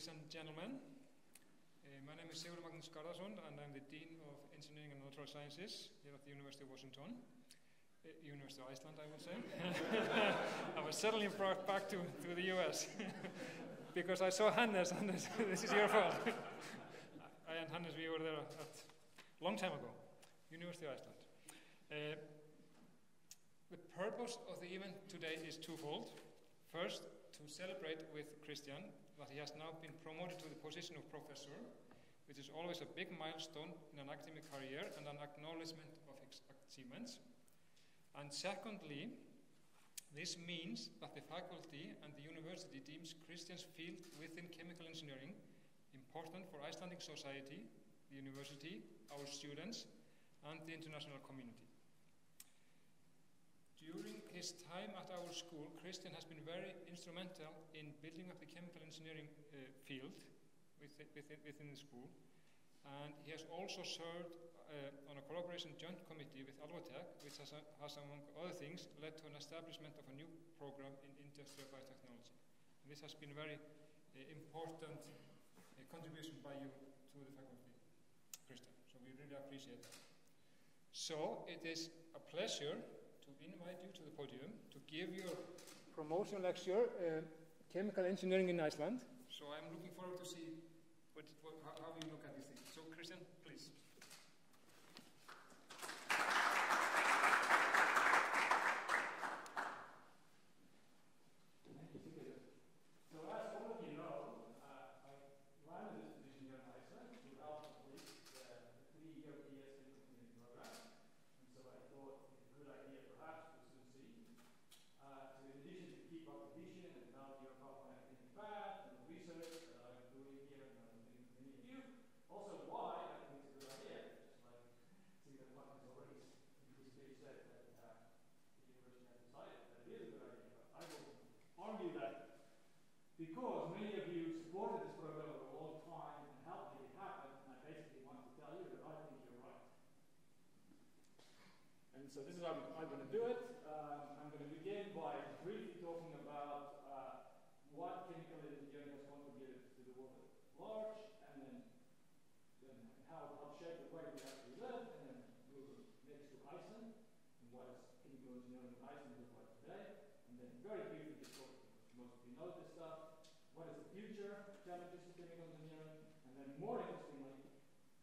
Ladies and gentlemen, my name is Sigurður Magnús Garðarsson and I'm the Dean of Engineering and Natural Sciences here at the University of Washington. University of Iceland, I would say. I was suddenly brought back to the US because I saw Hannes, and this is your fault. I and Hannes, we were there a long time ago, University of Iceland. The purpose of the event today is twofold. First, to celebrate with Christian that he has now been promoted to the position of professor, which is always a big milestone in an academic career and an acknowledgement of his achievements. And secondly, this means that the faculty and the university deems Christian's field within chemical engineering important for Icelandic society, the university, our students, and the international community. During his time at our school, Christian has been very instrumental in building up the chemical engineering field within the school, and he has also served on a collaboration joint committee with Alvotech, which has among other things, led to an establishment of a new program in industrial biotechnology. And this has been a very important contribution by you to the faculty, Christian. So we really appreciate that. So it is a pleasure to invite you to the podium to give your promotion lecture, Chemical Engineering in Iceland. So I'm looking forward to see how you look at these things. So Christian, please. So this is how I'm going to do it. I'm going to begin by briefly talking about what chemical engineering has contributed to the world at large, and then how it helped shape the way we actually live, and then move next to Iceland, and what does chemical engineering in Iceland look like today, and then very briefly just talk, most of you know this stuff, what is the future challenges to chemical engineering, and then more interestingly,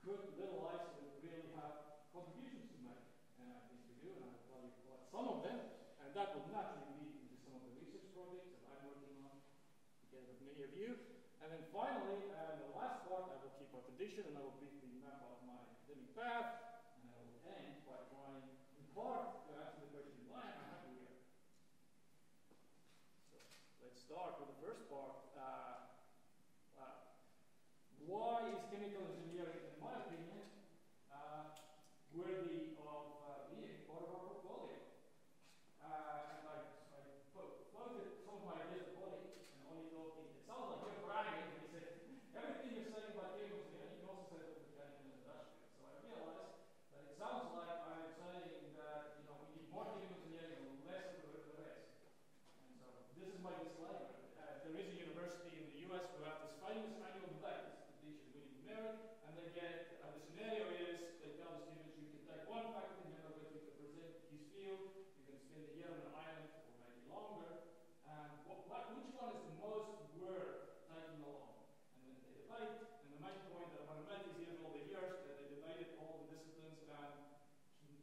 could little Iceland really have contributions to make? And I think we do, and I will tell you about some of them, and that will naturally lead into some of the research projects that I'm working on, together with many of you. And then finally, the last part, I will keep our tradition, and I will briefly map out my academic path, and I will end by trying, in part, to answer the question, why am I happy here? So, let's start with the first part. Why is chemical engineering, in my opinion, worthy of being part of our portfolio? And I floated some of my ideas to Ollie, and Ollie told me, it sounds like you're bragging. And he said, everything you're saying about chemical engineering, you can also say about mechanical and industrial. So I realized that it sounds like I'm saying that we need more chemical engineering and less of the rest. And so this is my disclaimer. There is a university in the US who have this famous annual debate, this competition, winning merit, and they get the scenario is they tell the students you can take one faculty member with you to present his field, you can spend a year on an island or maybe longer, and which one is the most worth taking along? And then they debate, and the main point that I want to make is here all the years that they debated all the disciplines, and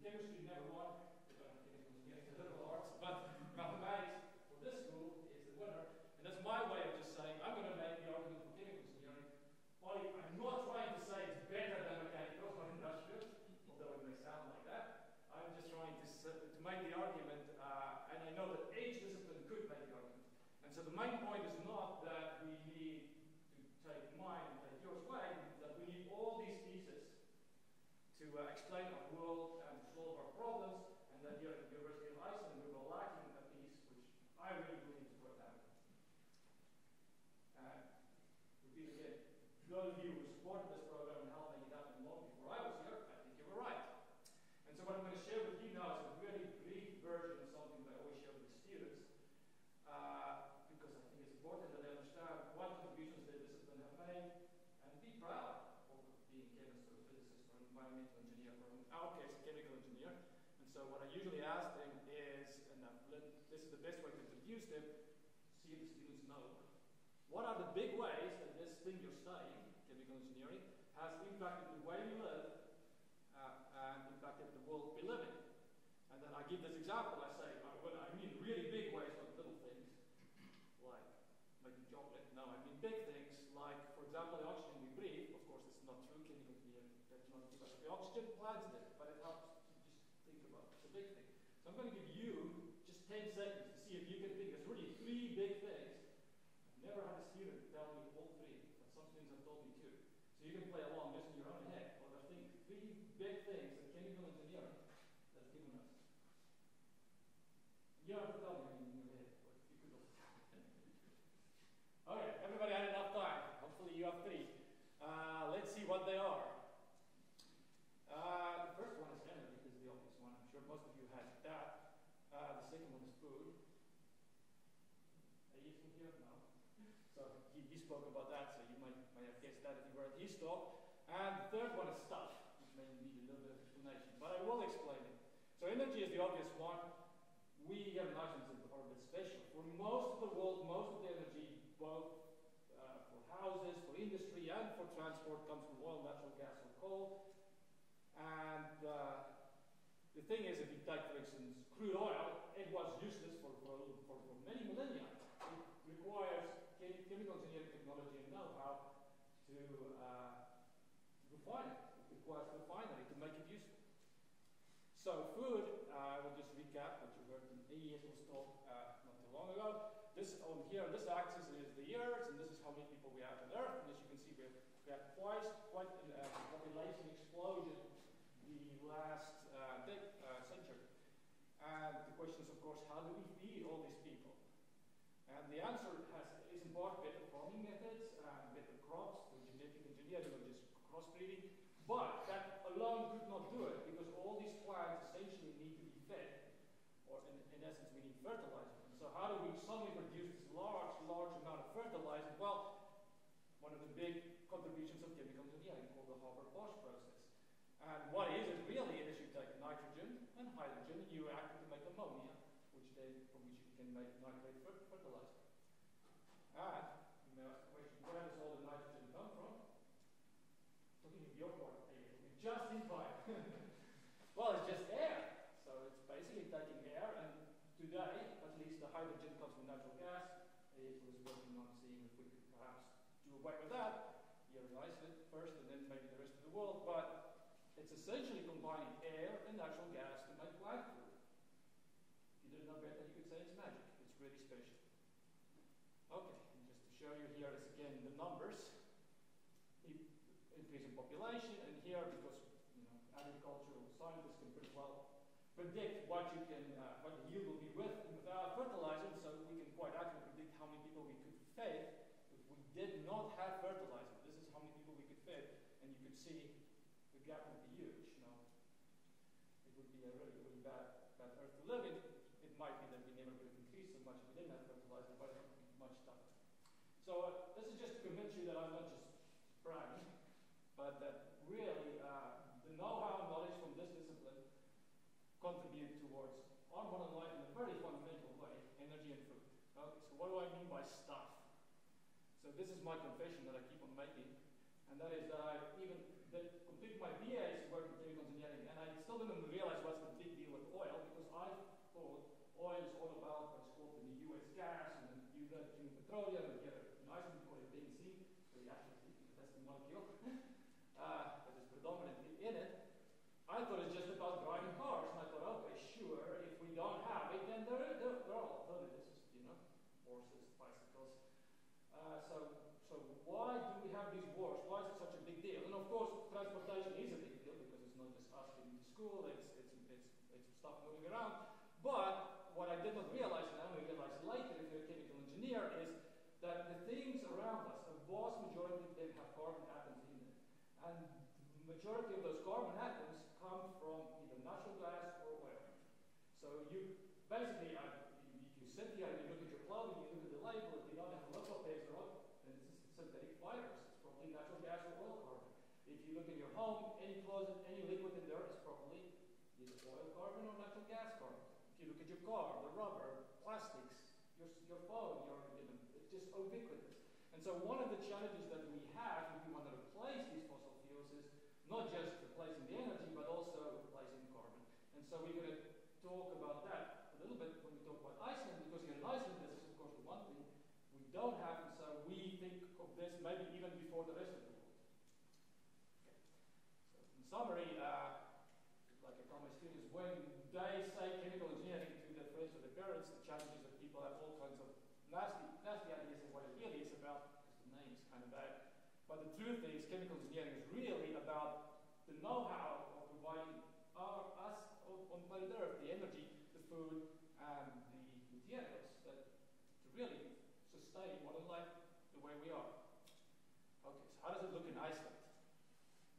chemistry never won, chemistry against the liberal arts, but mathematics for this school is the winner, and that's my way of just saying I'm going to make the argument for chemical engineering. I'm not trying to say it's better than mechanical or industrial, although it may sound like that. I'm just trying to make the argument, and I know that each discipline could make the argument. And so the main point is not that we need to take mine and take yours way, that we need all these pieces to explain our world and solve our problems, and that here at the University of Iceland we were lacking a piece which I really believe is worth having. Repeat again. Those of you who supported this program and helped make it happen long before I was here, I think you were right. And so what I'm going to share with you now is a really brief version of something that I always share with the students, because I think it's important. so what I usually ask them is, and this is the best way to introduce them, see if the students know, what are the big ways that this thing you're studying, chemical engineering, has impacted the way we live and impacted the world we live in. And then I give this example, I say, well, I mean really big ways, not little things, like making chocolate. No, I mean big things, like, for example, the oxygen we breathe. Of course, this is not true, chemical engineering does not give us the oxygen, plants did, but it helps to just think about it. It's a big thing. So I'm going to give you just 10 seconds to see if you can think. There's really 3 big things. I've never had a student tell me all 3, but some students have told me 2. So you can play along just in your own head. But I think 3 big things that chemical engineering has given us. You don't have to tell me in your head, but you could also tell me. Okay, everybody had enough time. Hopefully you have 3. Let's see what they are. The first one is energy. This is the obvious one. I'm sure most of you had that. The second one is food. Are you still here? No. So he spoke about that, so you might have guessed that if you were at his talk. And the third one is stuff, which may need a little bit of explanation, but I will explain it. So energy is the obvious one. We have nitrogen are a bit special. For most of the world, most of the energy, both for houses, for industry, and for transport, comes from oil, natural gas, or coal. And the thing is, if you take, for instance, crude oil, it was useless for many millennia. It requires chemical engineering technology and know-how to refine it. It requires a refinery to make it useful. So food, I will just recap what you heard in Ies's talk not too long ago. This on here, this axis is the years, and this is how many people we have on Earth. And as you can see, we have quite a population explosion the last century. And the question is, of course, how do we feed all these people? And the answer is in part better farming methods, better crops, through genetic engineering or just crossbreeding. But that alone could not do it, because all these plants essentially need to be fed, or in essence, we need fertilizer. And so how do we suddenly produce this large amount of fertilizer? Well, one of the big contributions of chemical engineering called the Haber-Bosch process. And what is it really? It is you take nitrogen and hydrogen and you react it to make ammonia, from which you can make nitrate fertilizer. And you may ask the question, where does all the nitrogen come from? Talking of your part, just in time. Well, it's just air. So it's basically taking air, and today, at least the hydrogen comes from natural gas. It was working on seeing if we could perhaps do away with that, ionize it first, and then maybe the rest of the world. But it's essentially combining air and natural gas to make plant food. If you didn't know better, you could say it's magic. It's really special. Okay, and just to show you here is again the numbers. Increase in population, and here, because agricultural scientists can pretty well predict what the yield will be without fertilizer, so we can quite accurately predict how many people we could feed if we did not have fertilizer. This is how many people we could feed, and you could see the gap would be huge. It would be a really bad earth to live in. It might be that we never could increase so much if we didn't have fertilizer, but it would be much tougher. So this is just to convince you that I'm not just bragging, but that really the know-how and knowledge from this discipline contribute towards our modern life in a very fundamental way, energy and food. Okay, so what do I mean by stuff? So this is my confession that I keep on making, and that is that I even completed my BA's work in chemical engineering, and I still didn't realize what's the big deal with oil, because I thought oil is all about what's called in the US gas, and then you got petroleum, and you have an item called benzene, so you actually see that's the molecule. That is predominantly in it. I thought it's just about driving cars, and I thought, okay, sure, if we don't have it, then there are alternatives, horses, bicycles. So why do we have these wars? Why is it such a big deal? And of course, transportation is a big deal, because it's not just us in school, it's stuff moving around. But what I did not realize, and I only realized later if you're a chemical engineer, is that the things around us, a vast majority of them have carbon atoms in them. And the majority of those carbon atoms come from either natural gas or oil. So you basically, if you sit here and you look at your clothing, you look at the label, if you don't have a local paper on, then it's synthetic fibers. It's probably natural gas or oil carbon. If you look in your home, any closet, any liquid in there is probably either oil carbon or natural car, the rubber, plastics, your phone, it's just ubiquitous. And so one of the challenges that we have if we want to replace these fossil fuels is not just replacing the energy, but also replacing carbon. And so we're going to talk about that a little bit when we talk about Iceland, because here in Iceland, this is of course the one thing we don't have, and so we think of this maybe even before the rest of the world. Okay. So in summary, like I tell my students, when they say chemical engineering to their friends or their parents, the challenge is that people have all kinds of nasty ideas of what it really is about, because the name is kind of bad. But the truth is, chemical engineering is really about the know-how of providing us on planet Earth the energy, the food, and the materials that to really sustain modern life the way we are. Okay, so how does it look in Iceland?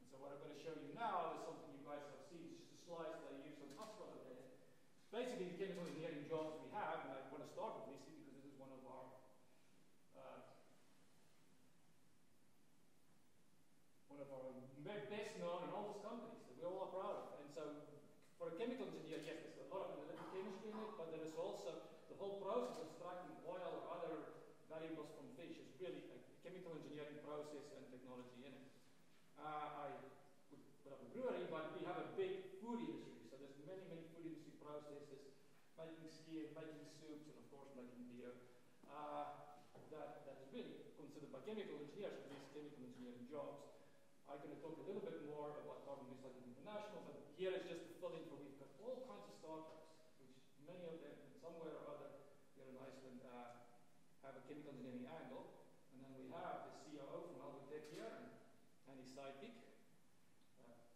And so what I'm going to show you now is something you guys have seen. It's just a slide that I used on Husqvarna today. Basically, the chemical engineering jobs we have, and I want to start with this because this is one of our best known and oldest companies that we all are proud of. And so for a chemical engineer, yes, there's a lot of analytic chemistry in it, but there is also the whole process of extracting oil or other valuables from fish is really a chemical engineering process and technology in it. I would put up a brewery, but we have a big food industry, so there's many food industry processes, making skiing, making soups, and of course making beer. That is really considered by chemical engineers, at least chemical engineering jobs. I'm going to talk a little bit more about Carbon Recycling International, but here is just to fill in for we've got all kinds of startups, which many of them, in some way or other, here in Iceland, have a chemical engineering angle. And then we have the COO from Alvotech here, and his sidekick.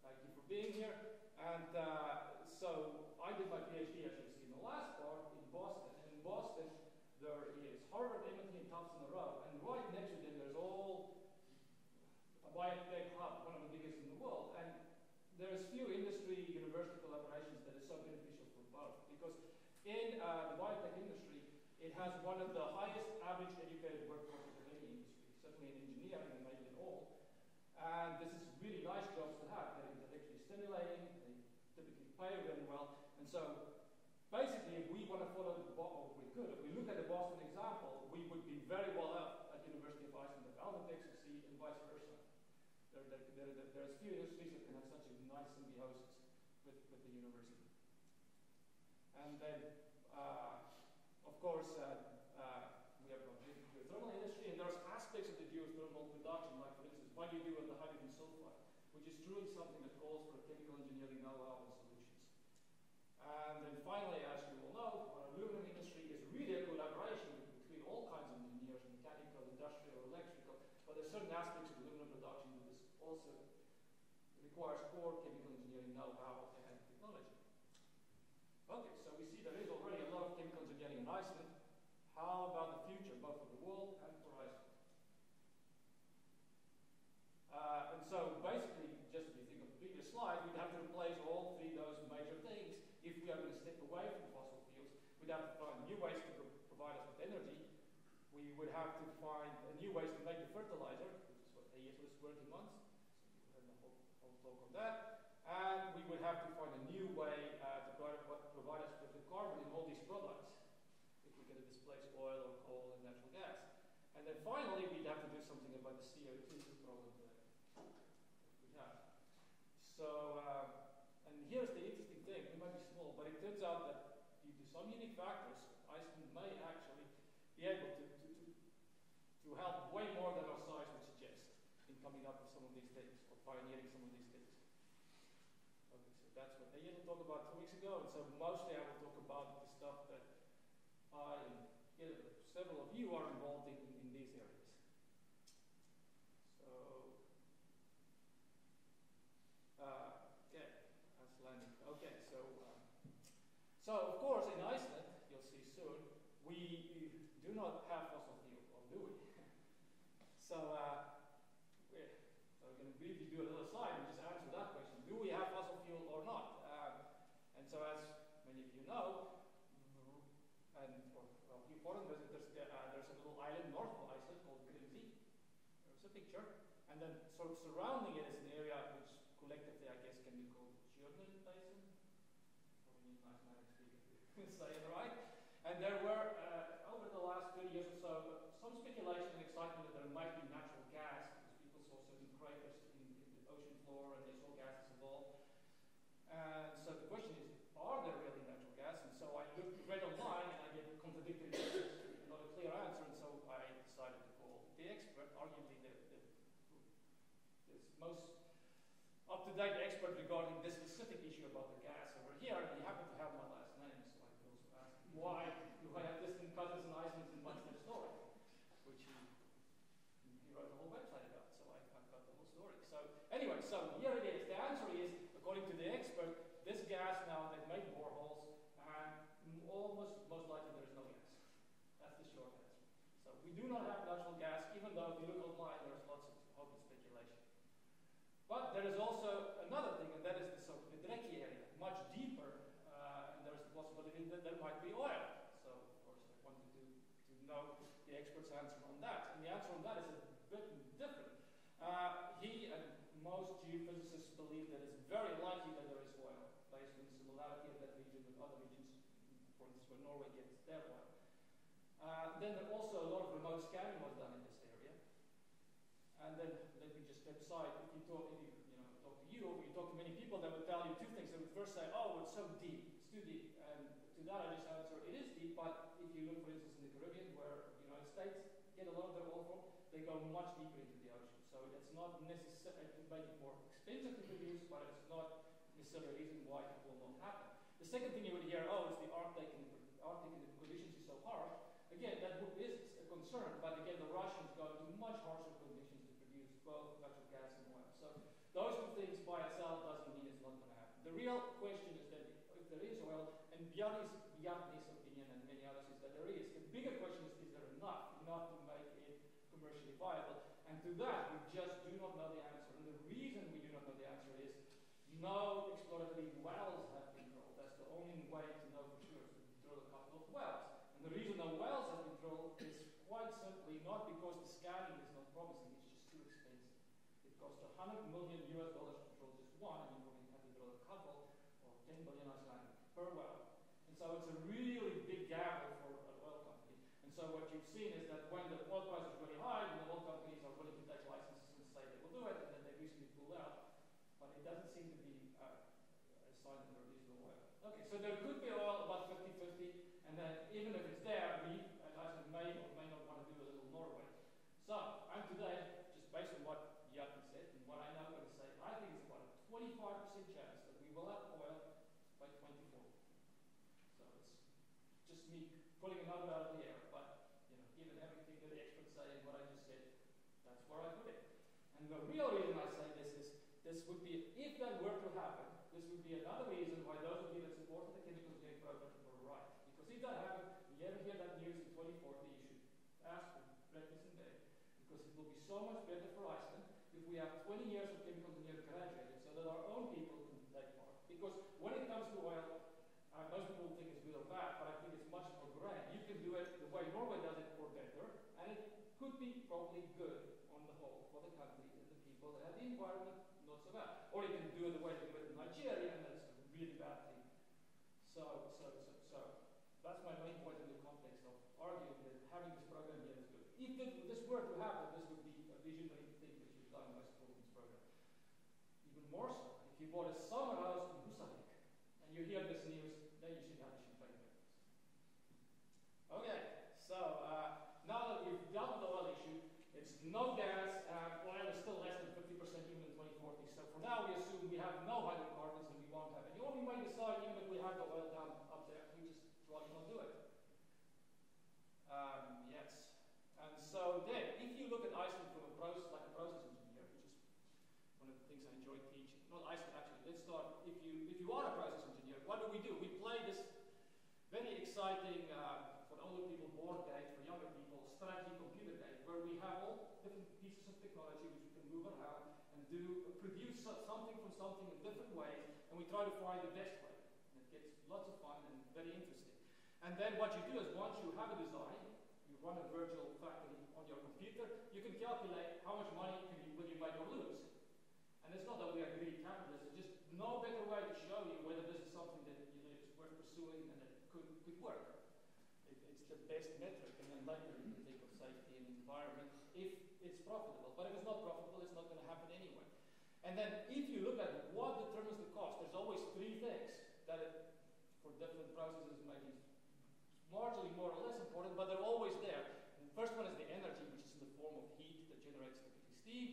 Thank you for being here. And so I did my PhD, as you see in the last part, in Boston. And in Boston, there is Harvard, MIT, and Tufts in a row. And right next to them, there's all a biotech hub, one of the biggest in the world. And there's few industry-university collaborations that is so beneficial for both. Because in the biotech industry, it has one of the highest average educated workforces of any industry, certainly in engineering and maybe in all. And this is really nice jobs to have. They're intellectually stimulating, they typically pay very well. And so basically, if we want to follow the if we look at the Boston example, we would be very well up at University of Iceland if Alvotech succeed and vice versa. There's few industries that can have such a nice symbiosis with the university. And then, of course, we have a geothermal industry, and there's aspects of the geothermal production, like for instance, what you do with the hydrogen sulfide, which is truly something that calls for chemical engineering know-how and solutions. And then finally, as you all know, our aluminum industry is really a collaboration between all kinds of engineers, mechanical, industrial, electrical, but there's certain aspects of aluminum production that is also requires core chemical engineering know-how and technology. Okay, so we see there is already a lot of chemical engineering in Iceland. How about the future, both for the world and for Iceland? And so basically, just if you think of the previous slide, we'd have to replace all three of those major things if we are going to step away from fossil fuels. We'd have to find new ways to provide us with energy. We would have to find new ways to make the fertilizer, which is what AES was working on. So you heard the whole talk on that. And we would have to find a new way to provide us with the carbon in all these products, if we're going to displace oil or coal and natural gas. And then finally, we'd have to do something about the CO2 problem that we have. So, and here's the interesting thing. We might be small, but it turns out that due to some unique factors, Iceland may actually be able to help way more than our size would suggest in coming up with some of these things, or pioneering some of these things. Okay, so that's what I talked about 2 weeks ago, and so mostly I will talk about the stuff that I and several of you are involved in these areas. So, okay, that's landing. Okay, so of course in Iceland, you'll see soon, we do not have fossil fuel, or do we? So we're going to briefly do a little slide and just answer that question. Do we have fossil fuel or not? And so as many of you know, and well, few foreign visitors, there's a little island north of Iceland called Grimsey. There's a picture. And then sort of surrounding it is an area which collectively, I guess, can be called the Tjörnin Basin. Probably need mathematics speaker to say it right. most up-to-date expert regarding this specific issue about the gas over here, and he happened to have my last name, so I could also ask him, why do I have distant cousins in Iceland and what's their story? Which he wrote a whole website about, so I've got the whole story. So anyway, so here it is. The answer is, according to the expert, this gas now, they've made boreholes, and most likely there is no gas. That's the short answer. So we do not have natural gas, even though if you look online, there's lots of hope and speculation. But there is also another thing, and that is the Dreki area, much deeper, and there is the possibility that there might be oil. So, of course, I wanted to know the expert's answer on that. And the answer on that is a bit different. He and most geophysicists believe that it's very likely that there is oil, based on the similarity of that region with other regions, for instance, where Norway gets their oil. Then there also a lot of remote scanning was done in this area. And then let me just step aside. If you talk to you, or you talk to many people, they would tell you two things. They would first say, oh, it's so deep, it's too deep. And to that I just answer, it is deep, but if you look, for instance, in the Caribbean, where the United States get a lot of their oil from, they go much deeper into the ocean. So it's not necessary to make it more expensive to produce, but it's not necessarily a reason why it will not happen. The second thing you would hear, oh, it's the Arctic and the conditions is so harsh. Again, that is a concern, but again, the Russians go into much harsher conditions to produce both natural gas and oil. So those two things by itself doesn't mean it's not going to happen. The real question is that if there is oil, and Bjarni's opinion and many others is that there is. The bigger question is there enough to make it commercially viable? And to that, we just do not know the answer. And the reason we do not know the answer is no exploratory wells have been drilled. That's the only way to know for sure, is to drill a couple of wells. And the reason no wells have been drilled is quite simply not because the scanning is not promising, it's just too expensive. It costs $100 million to drill just one, and you probably have to drill a couple, or 10 billion Icelandic per well. And so it's a really big gamble for an oil company. And so what you've seen is that when the oil price is really high, and the oil companies are willing to take licenses and say they will do it, and then they recently pull out. But it doesn't seem to be a sign that there is no oil. Okay, so there could be oil about 50-50, and then even if it's there, we at Iceland may or may not want to do a little Norway. So I'm today, just based on what Bjarni said and what I know going to say, I think it's about a 25% chance that we will have oil by 2040. So it's just me pulling a number out of the air, but given everything that the experts say and what I just said, that's where I put it. And the real reason I say this is, this would be, if that were to happen, this would be another reason why those of you that supported the chemical engineering program were right. Because if that happened, you ever hear that news in 2040, you should ask for breakfast in bed, because it will be so much better for Iceland if we have 20 years of chemical engineering graduated, so that our own people can take part. Because when it comes to oil, most people think it's good or bad, but I think it's much more grand. You can do it the way Norway does it or better, and it could be probably good on the whole for the country and the people, and the environment not so bad. Or you can do it the way they do it in Nigeria, and that's a really bad thing. So that's my main point in the context of arguing that having this program here is good. If this were to happen, this would be a visionary thing that you've done by supporting this program. Even more so, if you bought a summer house in Húsavík and you hear this news, then you should have a champagne breakfast. Okay, so now that we've dealt with the oil issue, it's no gas, oil is still less than 50% even in 2040. So for now, we assume we have no hydrocarbons and we won't have any. Or we might decide, even if we have the oil down up there, we just rather not do it. Yes. And so then, if you look at Iceland from a process engineer, which is one of the things I enjoy teaching. Not Iceland, actually. Let's start. If you are a process engineer, what do? We play this very exciting, for older people, board game, for younger people, strategy computer game, where we have all different pieces of technology which we can move around and produce something from something in different ways, and we try to find the best way. And it gets lots of fun and very interesting. And then what you do is, once you have a design, you run a virtual factory on your computer, you can calculate how much money will you make or lose. And it's not that we are greedy capitalists, it's just no better way to show you whether this is something that is worth pursuing and that could work. It's the best metric, and then later you can think of safety and environment if it's profitable. But if it's not profitable, it's not going to happen anyway. And then if you look at what determines the cost, there's always three things that for different processes may be marginally more or less important, but they're always there. And the first one is the energy, which is in the form of heat that generates typically steam,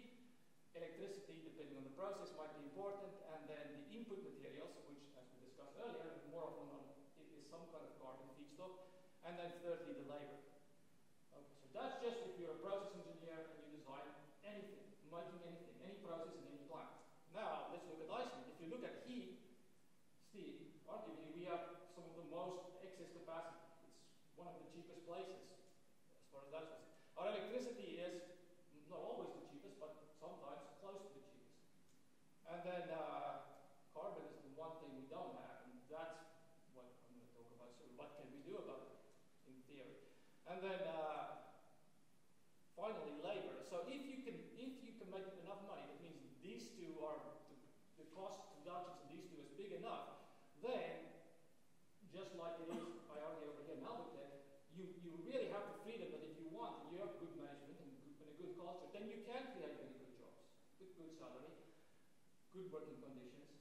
electricity, depending process might be important, and then the input materials, which, as we discussed earlier, more often is some kind of carbon feedstock, and then thirdly, the labor. Okay, so that's just if you're a process engineer and you design anything, making anything, any process in any plant. Now, let's look at Iceland. If you look at heat, steam, arguably we have some of the most excess capacity. It's one of the cheapest places, as far as that's concerned. Our electricity is not always the cheapest, but sometimes close to the cheapest. And then carbon is the one thing we don't have, and that's what I'm going to talk about. So what can we do about it, in theory? And then finally, labor. So if you can make enough money, that means these two are the cost reductions in these two is big enough, then just like it is, I argue over here in Albuquerque, you really have the freedom that if you want, and you have good management and a good culture, then you can create very good jobs, with good salary, good working conditions,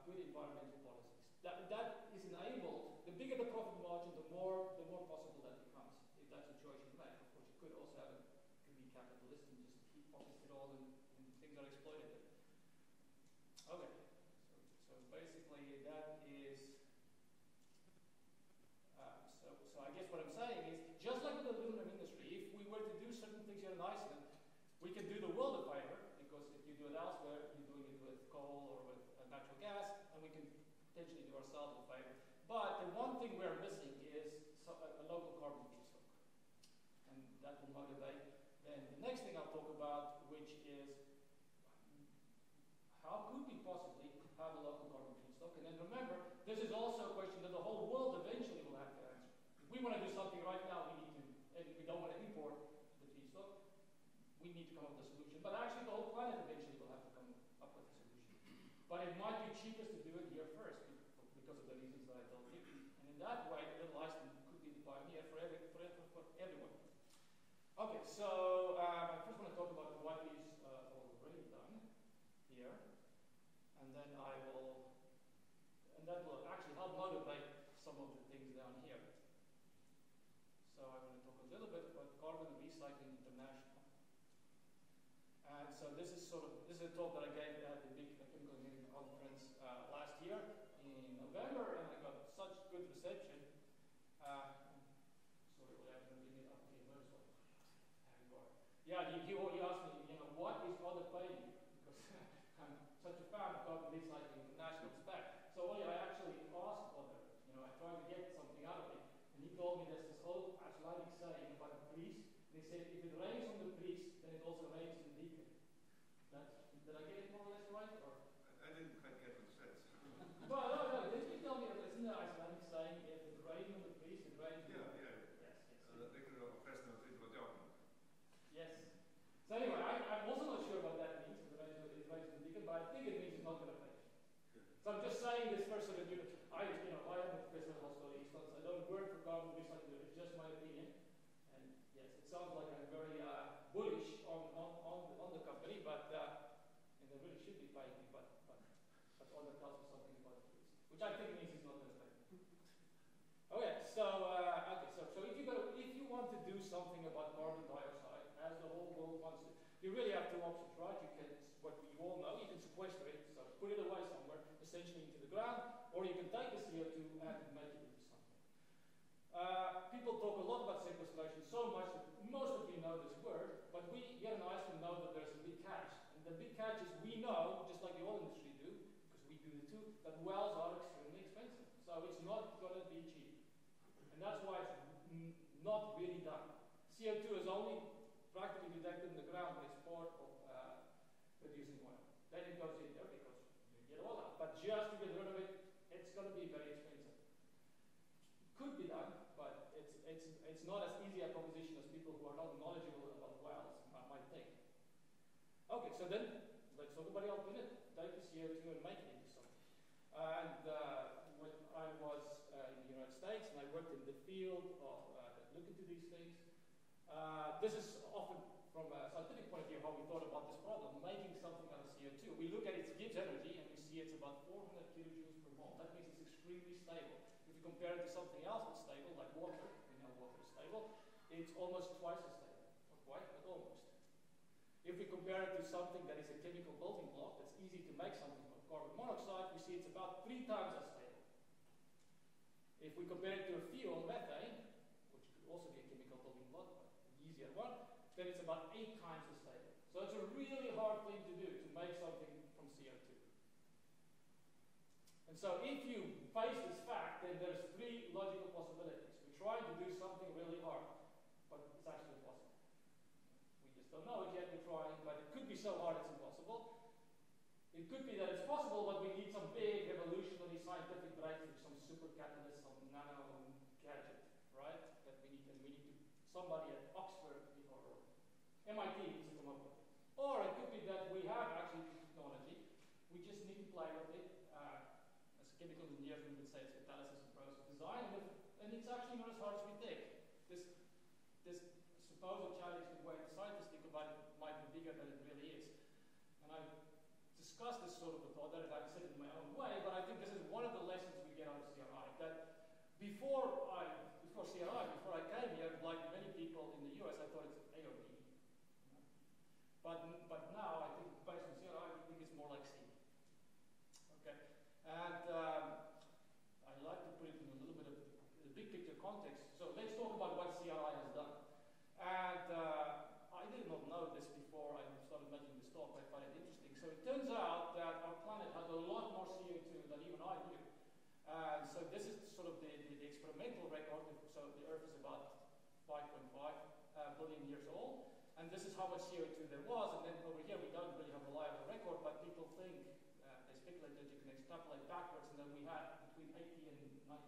good environmental policies. That is enabled. The bigger the profit margin, the more possible that becomes, if that's a choice you make. Of course, you could also could be capitalist and just keep pockets it all, and things are exploited. Okay, so basically that is. So I guess what I'm saying is, just like in the aluminum industry, if we were to do certain things here in Iceland, we can do the world a favor, because if you do it elsewhere, you're doing it with coal or with natural gas, and we can potentially do ourselves a favor. But the one thing we're missing is a local carbon feedstock, and that will motivate. Then the next thing I'll talk about, which is how could we possibly have a local carbon feedstock? And then remember, this is also a question that the whole world eventually will have to answer. If we want to do something right now, we need to, and we don't want to import the feedstock, we need to come up with a solution. But actually, the whole planet eventually will have to come up with a solution. But it might be cheapest to do it here first, because of the reasons that I told you. And in that way, little Iceland could be the pioneer for everyone. Okay, so I first want to talk about what is already done here, and then that will actually help motivate some of the things down here. So I'm going to talk a little bit about Carbon Recycling International. And so this is a talk that I gave at the big chemical engineering conference last year in November, and I got such good reception. Sorry, well, I'm going to bring it up here. Where's what? There you are. Yeah, he asked me, what is other paying you? Because I'm such a fan of Carbon Recycling International spec. So I actually asked other, I tried to get something out of it, and he told me there's this old Icelandic saying about the priest. They said if it rains on the priest, then it also rains on the deacon. Did I get it more or less right? Or? I didn't quite get what you said. No. Did you tell me that isn't the Icelandic saying if it rains on the priest, it rains on the deacon? Yes. Yes. So anyway, I'm also not sure what that means, if it rains on the deacon, but I think it means it's not going to rain. So I'm just saying this first sort of I am a professor at Hospital Eastland, so I don't work for Carbon Recycling, it's just my opinion. And yes, it sounds like I'm very bullish on the company, but and they really should be paying me, but other tells me something about the police, which I think means it's not going to pay me. Okay, so if you want to do something about carbon dioxide, as the whole world wants to, you really have two options, right? You can, what we all know, you can sequester it, so put it away somewhere, essentially into the ground, or you can take the CO2 and make it into something. People talk a lot about sequestration, so much that most of you know this word, but we here in Iceland know that there's a big catch. And the big catch is we know, just like the oil industry do, because we do it too, that wells are extremely expensive. So it's not going to be cheap. And that's why it's not really done. CO2 is only practically detected in the ground when it's part of producing oil. Then it goes in there because you get oil out. But just to get rid of it, it's going to be very expensive. Could be done, but it's not as easy a proposition as people who are not knowledgeable about wells might think. Okay, so then let's talk about the alternative. Take the CO2 and make it into something. And when I was in the United States and I worked in the field of look into these things, this is often from a scientific point of view how we thought about this problem, making something out of CO2. We look at its Gibbs energy and we see it's about 400 kilojoules per mole. That means it's extremely stable. If you compare it to something else that's stable, like water, we know water is stable, it's almost twice as stable. Not quite, but almost. If we compare it to something that is a chemical building block that's easy to make something of carbon monoxide, we see it's about 3 times as stable. If we compare it to a fuel, methane, which could also be a chemical building block, but an easier one, then it's about 8 times as stable. So it's a really hard thing to do to make something from CO2. And so if you face this fact, then there's 3 logical possibilities. We're trying to do something really hard, but it's actually impossible. We just don't know it yet, we're trying, but it could be so hard it's impossible. It could be that it's possible, but we need some big revolutionary scientific breakthrough, some super catalyst, some nano gadget, right? That we need, and we need to, somebody at Oxford or MIT needs to come up with it. Or it could be that we have actually technology, we just need to play with it. As chemical engineers, we would say it's catalysis and process design, and it's actually not as hard as we think. This supposed challenge, the way the scientists think about it, might be bigger than it really is. And I've discussed this sort of a thought, that I've said it in my own way, but I think this is one of the lessons we get out of CRI, that before I came here, like many people in the US, I thought it's A or B. But now, I think based on CRI, I think it's more like C. Okay, and I like to put it in a little bit of the big picture context. So let's talk about what CRI has done. And I did not know this before I started making this talk, but I find it interesting. So it turns out that our planet has a lot more CO2 than even I knew. And so this is sort of the experimental record. So the Earth is about 5.5 billion years old. And this is how much CO2 there was. And then over here, we don't really have a reliable record, but people think, they speculate that you can extrapolate backwards, and then we had between 80 and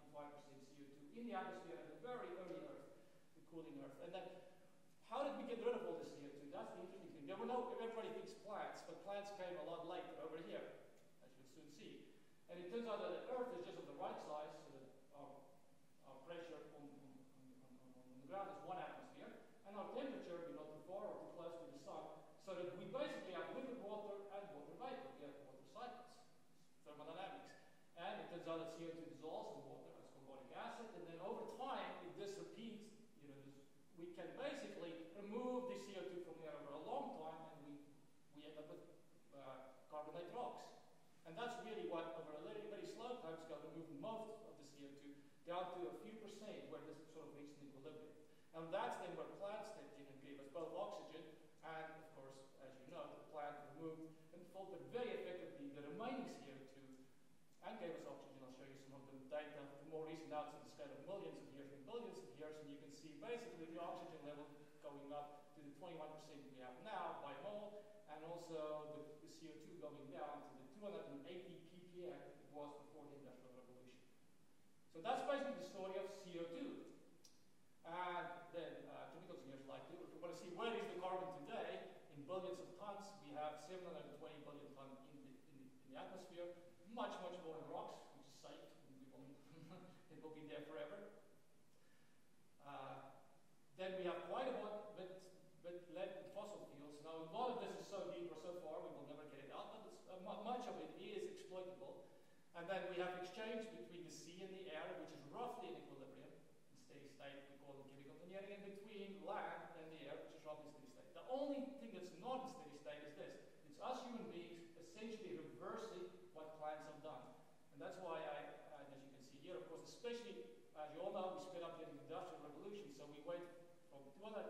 95% CO2 in the atmosphere at the very early Earth, the cooling Earth. And then, how did we get rid of all this CO2? That's the interesting thing. There were everybody thinks plants, but plants came a lot later over here, as you'll soon see. And it turns out that the Earth is just of the right size, so that our pressure on the ground is 1 atmosphere, and our temperature, we're not too far or too close to the sun, so that we basically have liquid water and water vapor. We have water cycles, thermodynamics. And it turns out that CO2 dissolves in water as carbonic acid, and then over time, if this repeats, we can basically remove the CO2 from the air over a long time, and we end up with carbonate rocks. And that's really what, over a very, very slow time scale, remove most of the CO2 down to a few percent where this sort of reaches an equilibrium. And that's then where plants stepped in and gave us both oxygen and, of course, as you know, the plant removed and filtered very effectively the remaining CO2 and gave us oxygen. I'll show you some of the data, the more recent out to the scale of millions of years and billions of years, and you can see basically the oxygen level going up to the 21% we have now by mole, and also the CO2 going down to the 280 ppm it was before the Industrial Revolution. So that's basically the story of CO2. And then chemical engineers like to, if we want to see where is the carbon today, in billions of tons, we have 720 billion tons in the atmosphere, much more in rocks, which is safe, and it will be there forever. Then we have quite a bit left in fossil fuels. Now, a lot of this is so deep or so far, we will never get it out, but much of it is exploitable. And then we have exchange between the sea and the air, which is roughly in equilibrium. In steady state, we call it chemical engineering, and between land and the air, which is roughly in steady state. The only thing that's not in steady state is this. It's us human beings essentially reversing what plants have done. And that's why as you can see here, of course, especially, as you all know, we sped up the Industrial Revolution, so we went from 280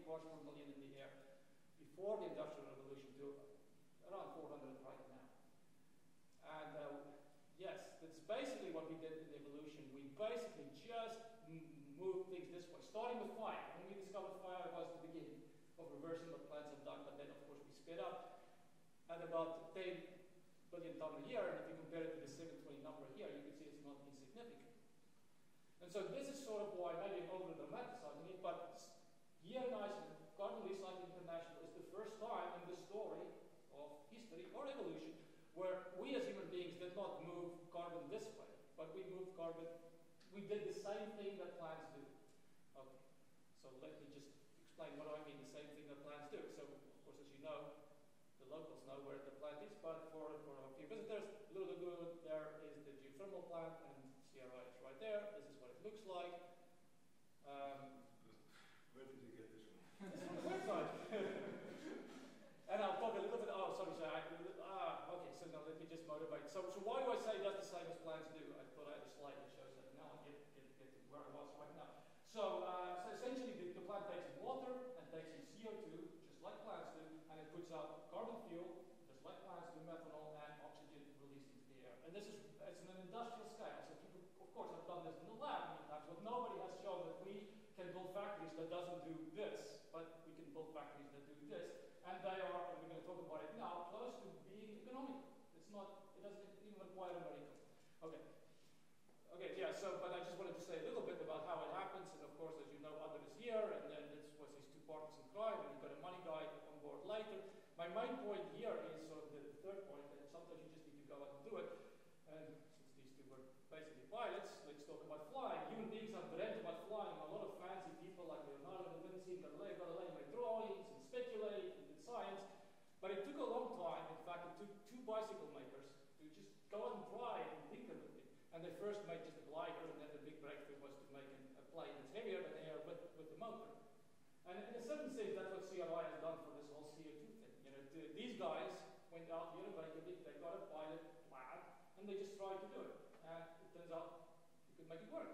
parts per million in the air before the Industrial Revolution to around 400 right now. And yes, that's basically what we did in evolution. We basically just moved things this way, starting with fire. When we discovered fire, it was the beginning of reversing what plants have done, but then of course we sped up at about 10 billion tons a year, and if you compare it to the 720 number here, you can see it's not insignificant. And so this is sort of why, maybe I'm over-dramatizing it, but here in Iceland, Carbon Recycling International is the first time in the story of history or evolution where we as human beings did not move carbon this way, but we moved carbon, we did the same thing that plants do. Okay, so let me just explain what I mean, the same thing that plants do. So, of course, as you know, the locals know where the plant is, but for a few visitors, Blue Lagoon, there is the geothermal plant, and CRI is right there. This is what it looks like. Where did you get this one? It's on the website. plants do. I thought I had a slide that shows that. Now I get to where I was right now. So essentially the plant takes in water and takes in CO2, just like plants do, and it puts out carbon fuel, just like plants do, methanol, and oxygen released into the air. And this is it's an industrial scale. So people, of course, have done this in the lab many times, but nobody has shown that we can build factories that doesn't do this, but we can build factories that do this, and they are, and we're going to talk about it now, close to being economical. It's not, it doesn't even require a miracle. Okay. Okay, yeah, so, but I just wanted to say a little bit about how it happens, and of course, as you know, Adler is here, and then this was his two partners in crime, and you've got a money guy on board later. My main point here is sort of the third point, that sometimes you just need to go out and do it, and since these two were basically pilots, let's talk about flying. Human beings have dreamt about flying. A lot of fancy people like Leonardo da Vinci, Galileo made drawings and speculate and did science, but it took a long time. In fact, it took two bicycle makers to just go out and try and tinker with it. And they first made just a glider, and then the big breakthrough was to make a plane that's heavier than air with the motor. And in a certain sense, that's what CRI has done for this whole CO2 thing. You know, these guys went out here in Reykjavik, they got a pilot lab, and they just tried to do it. And it turns out you could make it work.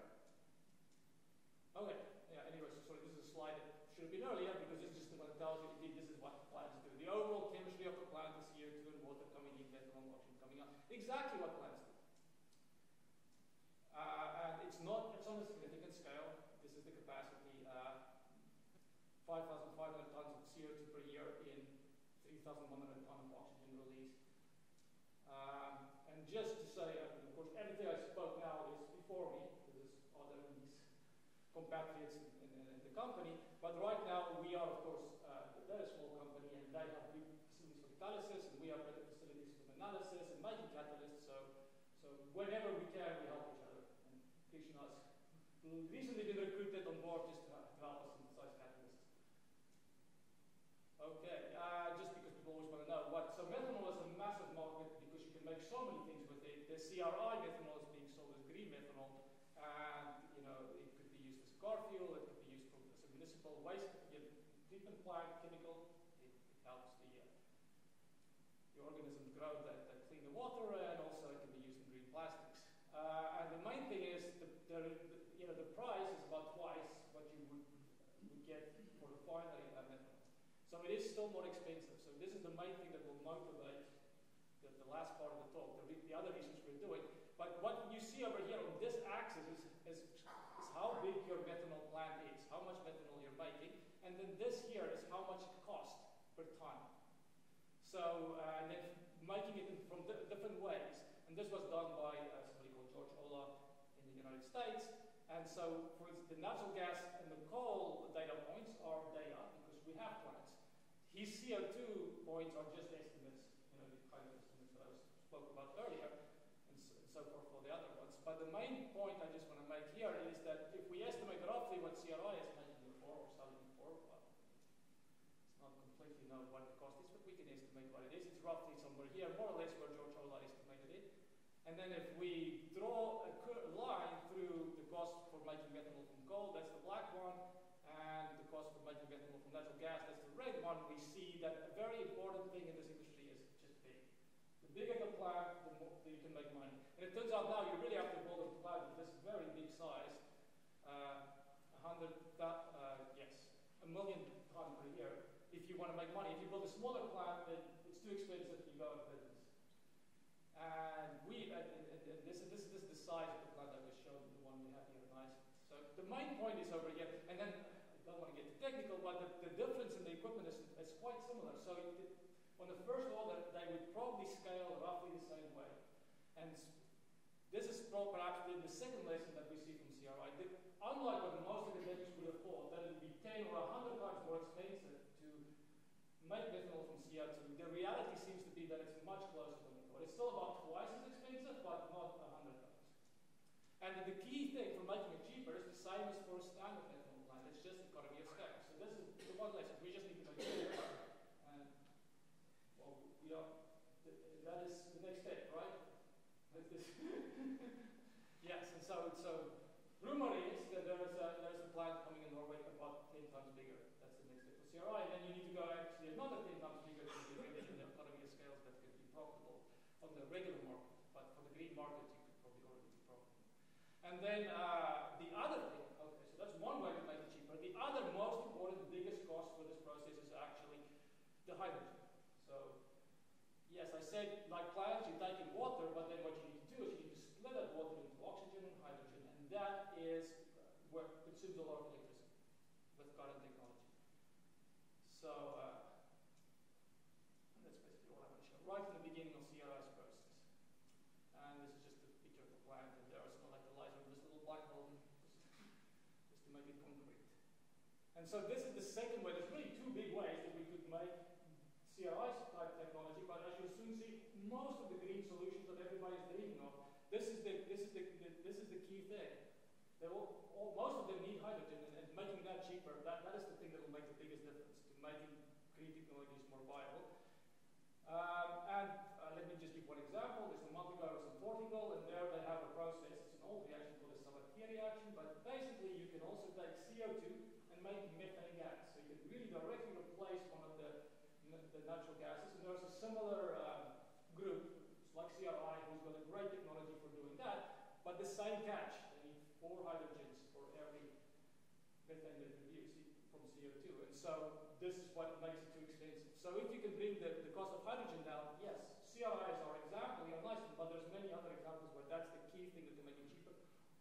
Okay, yeah, anyway, so sorry, this is a slide that should have been earlier, because this is just the one that tells you, indeed, this is what plants do. The overall chemistry of the plant is CO2 and water coming in, methanol, oxygen coming out. Exactly what plants do. And it's on a significant scale. This is the capacity, 5,500 tons of CO2 per year in 3,100 tons of oxygen released. And just to say, of course, everything I spoke now is before me, because there's other these compatriots in the company. But right now, we are, of course, they're a small company, and they have big facilities for catalysis, and we have better facilities for analysis and making catalysts. So whenever we can, we help each other. And Krishna's recently been recruited on board just to help us synthesize catalysts. Okay, just because people always want to know what. So methanol is a massive market because you can make so many things with it. The CRI methanol is being sold as green methanol, and you know it could be used as car fuel. It could be used as a municipal waste treatment plant chemical. It helps the organisms grow that clean the water, and also it can be used in green plastics. And the main thing is the price is about twice what you would get for refinery methanol. So it is still more expensive. So this is the main thing that will motivate the last part of the talk, the other reasons we're doing. But what you see over here on this axis is how big your methanol plant is, how much methanol you're making, and then this here is how much it costs per ton. So and then making it from different ways. And this was done by somebody called George Olah in the United States. And so, for instance, the natural gas and the coal data points are data because we have plants. His CO2 points are just estimates, you know, the kind of estimates that I spoke about earlier, and so forth for the other ones. But the main point I just want to make here is that if we estimate roughly what CRI is making it for or selling it for, well, it's not completely known what the cost is, but we can estimate what it is. It's roughly somewhere here, more or less where George Olah estimated it. And then if we draw a line through the cost for making methanol from coal, that's the black one, and the cost for making methanol from natural gas, that's the red one, we see that a very important thing in this industry is just big. The bigger the plant, the more you can make money. And it turns out now you really have to build a plant with this very big size, 1 million tons per year, if you want to make money. If you build a smaller plant, then it's too expensive, you go out of business. And this is the size of the plant I just showed, the one we have here in Iceland. So the main point is over here, and then I don't want to get too technical, but the difference in the equipment is quite similar. So on the first order, they would probably scale roughly the same way. And this is perhaps the second lesson that we see from CRI. Unlike what most academics would have thought, that it would be 10 or 100 times more expensive to make methanol from CO2, the reality seems to be that it's much closer than we thought. It's still about twice as expensive, but not 100 times. And the key thing for making it cheaper is the same as for a standard methanol plant. It's just economy of scale. So this is the one lesson. We just need to make it cheaper. And well, that is the next step, right? Yes, and so rumor is that there's a plant coming in Norway about 10 times bigger. That's the next step for CRI. And then you need to go actually another 10 times bigger to get the economy of scales that could be profitable on the regular market. But for the green market, you could probably And then the other thing, okay, so that's one way to make it cheaper. The other most important, biggest cost for this process is actually the hydrogen. So, yes, I said, like plants, you take in water, but then what you need to do is you need to split that water into oxygen and hydrogen, and that is what consumes a lot of electricity with current technology. So, that's basically what I want to show. Right from the beginning of CRI's process. And this is just a picture of the plant, and there is no electrolyzer in this little black hole, just to make it concrete. And so this is the second way. There's really two big ways that we could make CRI's type technology, but as you'll soon see, most of the green solutions that everybody's dreaming of, this is the key thing. Most of them need hydrogen, and making that cheaper, that is the thing that will make the biggest difference to making green technologies more viable. Let me just give one example. There's the Monte Carlos in Portugal, and there they have a process. It's an old reaction called the Sabatier reaction, but basically you can also take CO2 and make methane gas. So you can really directly replace one of the natural gases. And there's a similar group, like CRI, who's got a great technology for doing that, but the same catch. They need 4 hydrogens for every methane they produce from CO2. And so this is what makes it too expensive. So if you can bring the cost of hydrogen down, yes, CRI is our example, a nice one, but there's many other examples where that's the key thing that can make it cheaper.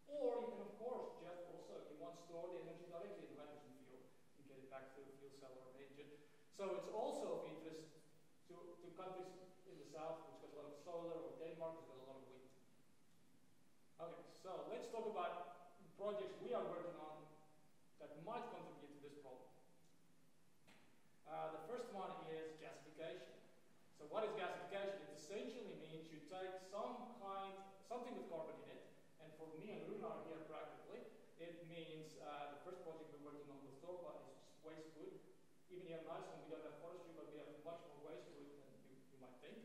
Or you can, of course, just also, if you want, store the energy directly in hydrogen fuel and get it back to a fuel cell or an engine. So it's also of interest to countries in the south, which got a lot of solar, or Denmark, which got a lot of wind. Okay, so let's talk about projects we are working on that might contribute to this problem. The first one is gasification. So what is gasification? It essentially means you take something with carbon in it, and for me and Runar here practically, it means the first project we're working on with Thorpa is just waste wood. Even here in Iceland, we don't have forestry, but we have much more waste wood than you might think.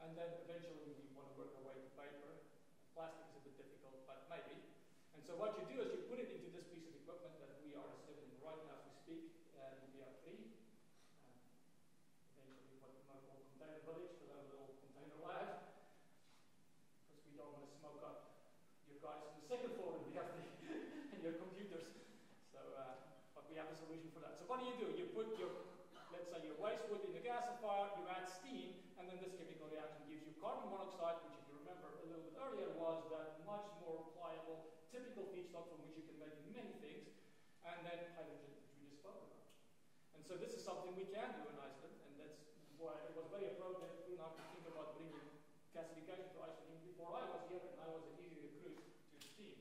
And then eventually we want to work our way to paper. Plastic is a bit difficult, but maybe. And so what you do is you put it into this piece of equipment that we are assembling right now as we speak, UPR3. Eventually what we might call container village, because I have a little container lab. Because we don't want to smoke up your guys on the second floor and your computers. So, but we have a solution for that. So what do? You put let's say your waste wood in the gasifier, you add steam, and then this chemical reaction gives you carbon monoxide, which if you remember a little bit earlier was that much more pliable, typical feedstock from which you can make many things, and then hydrogen, which we just spoke about. And so this is something we can do in Iceland, and that's why it was very appropriate to think about bringing gasification to Iceland even before I was here, and I was an easy recruit to steam.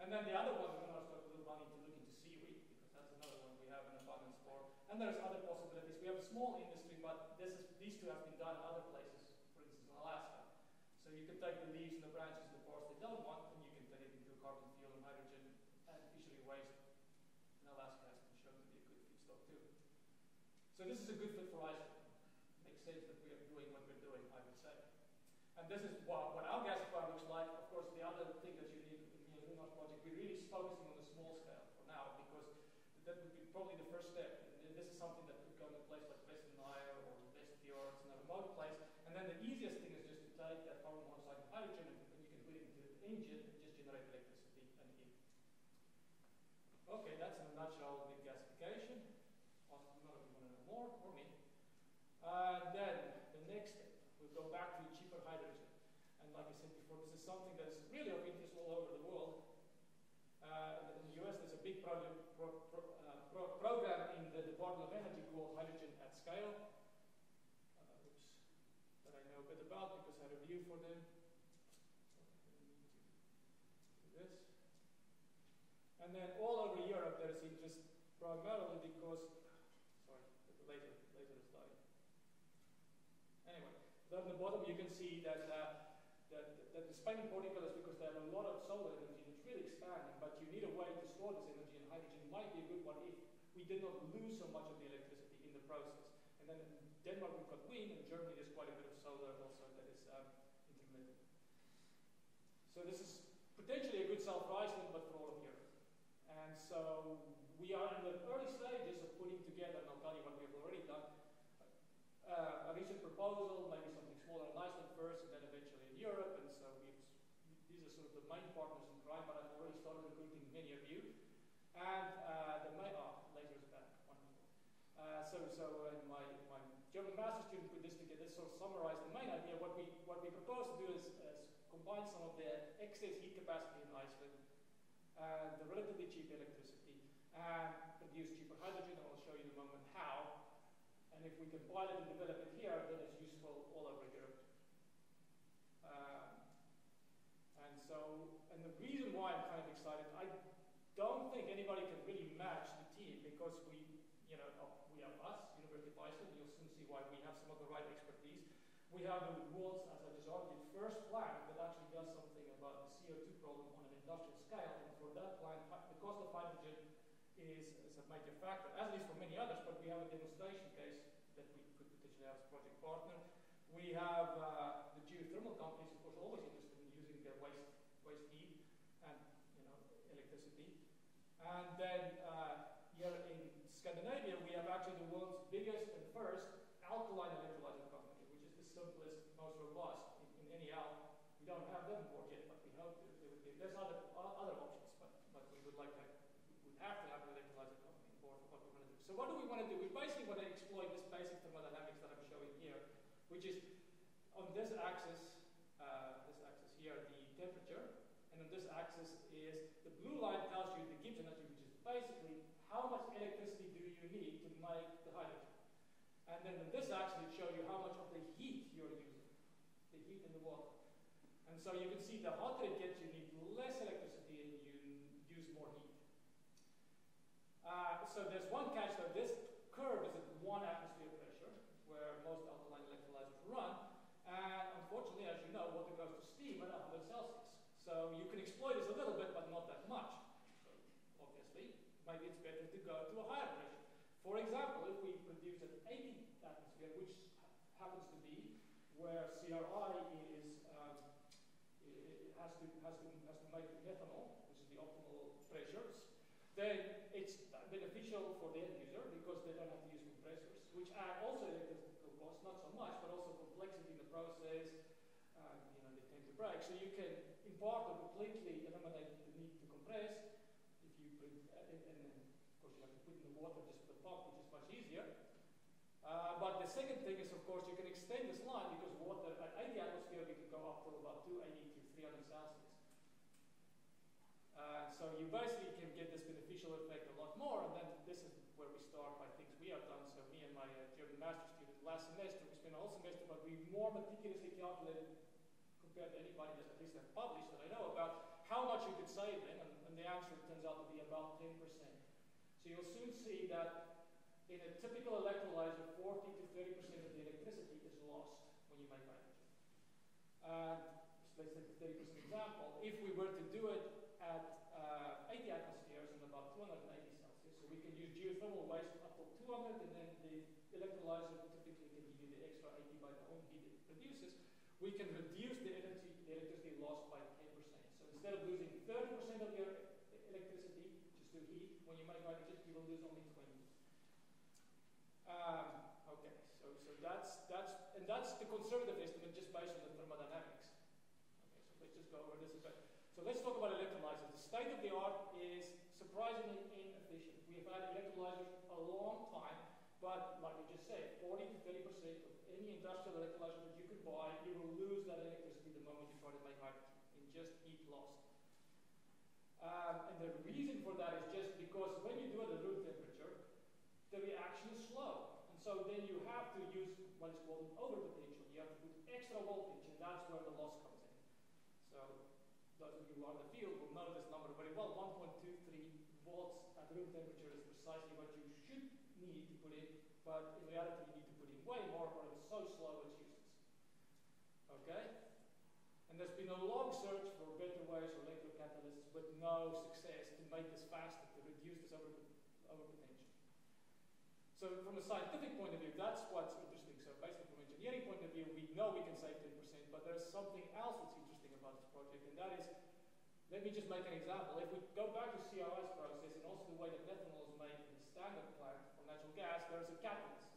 And then the other one, we're going to start a little money to look into seaweed, because that's another one we have an abundance for. And there's other possibilities. We have a small industry, but these two have been done in other places, for instance in Alaska. So you can take the leaves and the branches of the forest they don't want, and you can turn it into carbon fuel and hydrogen, and fishery waste in Alaska has been shown to be a good feedstock too. So this is a good fit for Iceland. Makes sense that we are doing what we're doing, I would say. And this is what our gasifier looks like. Of course, the other thing that you need in the Runar's project, we're really focusing on the small scale for now, because that would be probably the first step. And this is something that could go in a place like Western Isle or West Fjords in a remote place. And then the easiest thing is just to take that carbon monoxide and hydrogen, and you can put it into the engine and just generate electricity and heat. Okay, that's in a nutshell with gasification. None of you want to know more, or me. Then the next step, we'll go back to cheaper hydrogen. And like I said before, this is something that's really of interest all over the world. In the US, there's a big program in the Department of Energy called Hydrogen at Scale, that I know a bit about because I review for them. This. And then all over Europe, there is interest primarily because, sorry, later slide. Anyway, down the bottom you can see that the Spain and Portugal is because they have a lot of solar energy and it's really expanding, but you need a way to store this energy, and hydrogen might be a good one if we did not lose so much of the electricity in the process. And then in Denmark we've got wind, and in Germany there's quite a bit of solar also that is intermittent. So this is potentially a good sell for Iceland, but for all of Europe. And so we are in the early stages of putting together, and I'll tell you what we have already done, a recent proposal, maybe something smaller in Iceland first, and then eventually in Europe. And so these are sort of main partners in crime, but I've already started recruiting many of you. And the main, laser is back, wonderful. So my German master student put this together, sort of summarize the main idea. What we propose to do is combine some of the excess heat capacity in Iceland and the relatively cheap electricity and produce cheaper hydrogen, and I'll show you in a moment how. And if we can pilot and develop it here, then it's useful all over Europe. And the reason why I'm kind of excited, I don't think anybody can really match the team because we have us, University of Iceland. You'll soon see why we have some of the right expertise. We have the world's, as I just argued, first plant that actually does something about the CO2 problem on an industrial scale. And for that plant, the cost of hydrogen is a major factor, as it is for many others, but we have a demonstration case that we could potentially have as a project partner. We have the geothermal companies, of course, always interested in using their waste heat and electricity. And then here in Scandinavia, we have actually the world's biggest and first alkaline electrolyzer company, which is the simplest, most robust in any alk. We don't have them on board yet, but we hope that there's other options, but we would like to. We have to have an electrolyzer company on board for what we want to do. So what do we want to do? We basically want to exploit this basic thermodynamics that I'm showing here, which is on this axis here, the temperature, and on this axis is the blue line tells you the Gibbs energy, which is basically how much electricity do you need to make the hydrogen. And then on this axis it shows you how much of the heat you're using, the heat in the water. And so you can see the hotter it gets, you need less electricity and you use more heat. So there's one catch though. This curve is at 1 atmosphere pressure, where most alkaline electrolyzers run. And unfortunately, as you know, water goes to steam at 100 Celsius. So you can exploit this a little bit, but not that much. So obviously, maybe it's better to go to a higher pressure. For example, if we produce at 80 atmosphere, which happens to be where CRI has to make methanol, which is the optimal pressures, then it's beneficial for the end user because they don't have to use compressors, which add also electrical cost, not so much, but also complexity in the process. They tend to break. So you can in part or completely eliminate the need to compress if you put, and then of course you have to put in the water just for the pump, which is much easier. But the second thing is, of course, you can extend this line because water at 80 atmosphere we can go up to about 280 to 300 Celsius. So you basically can get this beneficial effect a lot more, and then this is where we start by things we have done. So me and my German master student last semester, we spent a whole semester, but we more meticulously calculated compared to anybody that at least have published that I know about how much you could save then, and the answer turns out to be about 10%. So you'll soon see that in a typical electrolyzer, 40 to 30% of the electricity is lost when you make hydrogen. So let's take the 30% example. If we were to do it at 80 atmospheres and about 280 Celsius, so we can use geothermal waste up to 200, and then the electrolyzer typically can give you the extra 80 by the own heat it produces. We can reduce the electricity loss by 10%. So instead of losing 30% of your electricity just through heat, when you make hydrogen, you will lose only 20. Okay, so that's the conservative estimate just based on the thermodynamics. Okay, so let's just go over this a bit. So let's talk about electrolyzers. The state of the art is surprisingly inefficient. We've had electrolyzers a long time, but like we just said, 40 to 30% of any industrial electrolyzer that you could buy, you will lose that electricity the moment you try to make hydrogen in just heat loss. And the reason for that is just because when you do it at room temperature, the reaction is slow. And so then you have to use what is called an overpotential. You have to put extra voltage, and that's where the loss comes in. So those of you who are in the field will know this number very well. 1.23 volts at room temperature is precisely what you should need to put in, but in reality you need to put in way more, or it's so slow it's useless. Okay? And there's been a long search for better ways or electrocatalysts with no success to make this faster, to reduce this overpotential. So from a scientific point of view, that's what's interesting. So basically from an engineering point of view, we know we can save 10%, but there's something else that's interesting about this project, and that is, let me just make an example. If we go back to CRI's process and also the way that methanol is made in the standard plant for natural gas, there's a catalyst.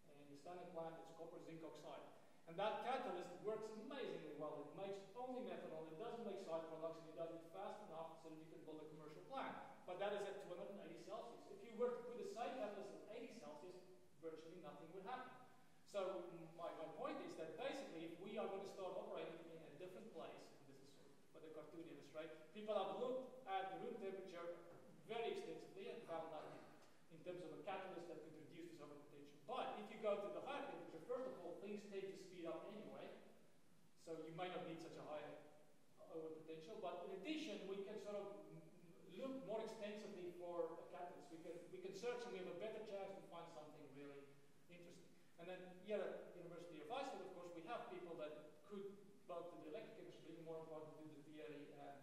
And in the standard plant, it's copper zinc oxide. And that catalyst works amazingly well. It makes only methanol, it doesn't make side products, and it does it fast enough so that you can build a commercial plant. But that is at 280 Celsius. If you were to put the same catalyst at 80 Celsius, virtually nothing would happen. So my point is that basically if we are going to start operating in a different place, and this is sort of what the cartoon illustrates, people have looked at the room temperature very extensively and found nothing in terms of a catalyst that could reduce this overpotential. But if you go to the higher temperature, first of all, things tend to speed up anyway, so you may not need such a high overpotential. But in addition, we can sort of look more extensively for a catalyst. We can search and we have a better chance to find something really interesting. And then here at University of Iceland, of course, we have people that could both do the electric chemistry, more important, do the theory and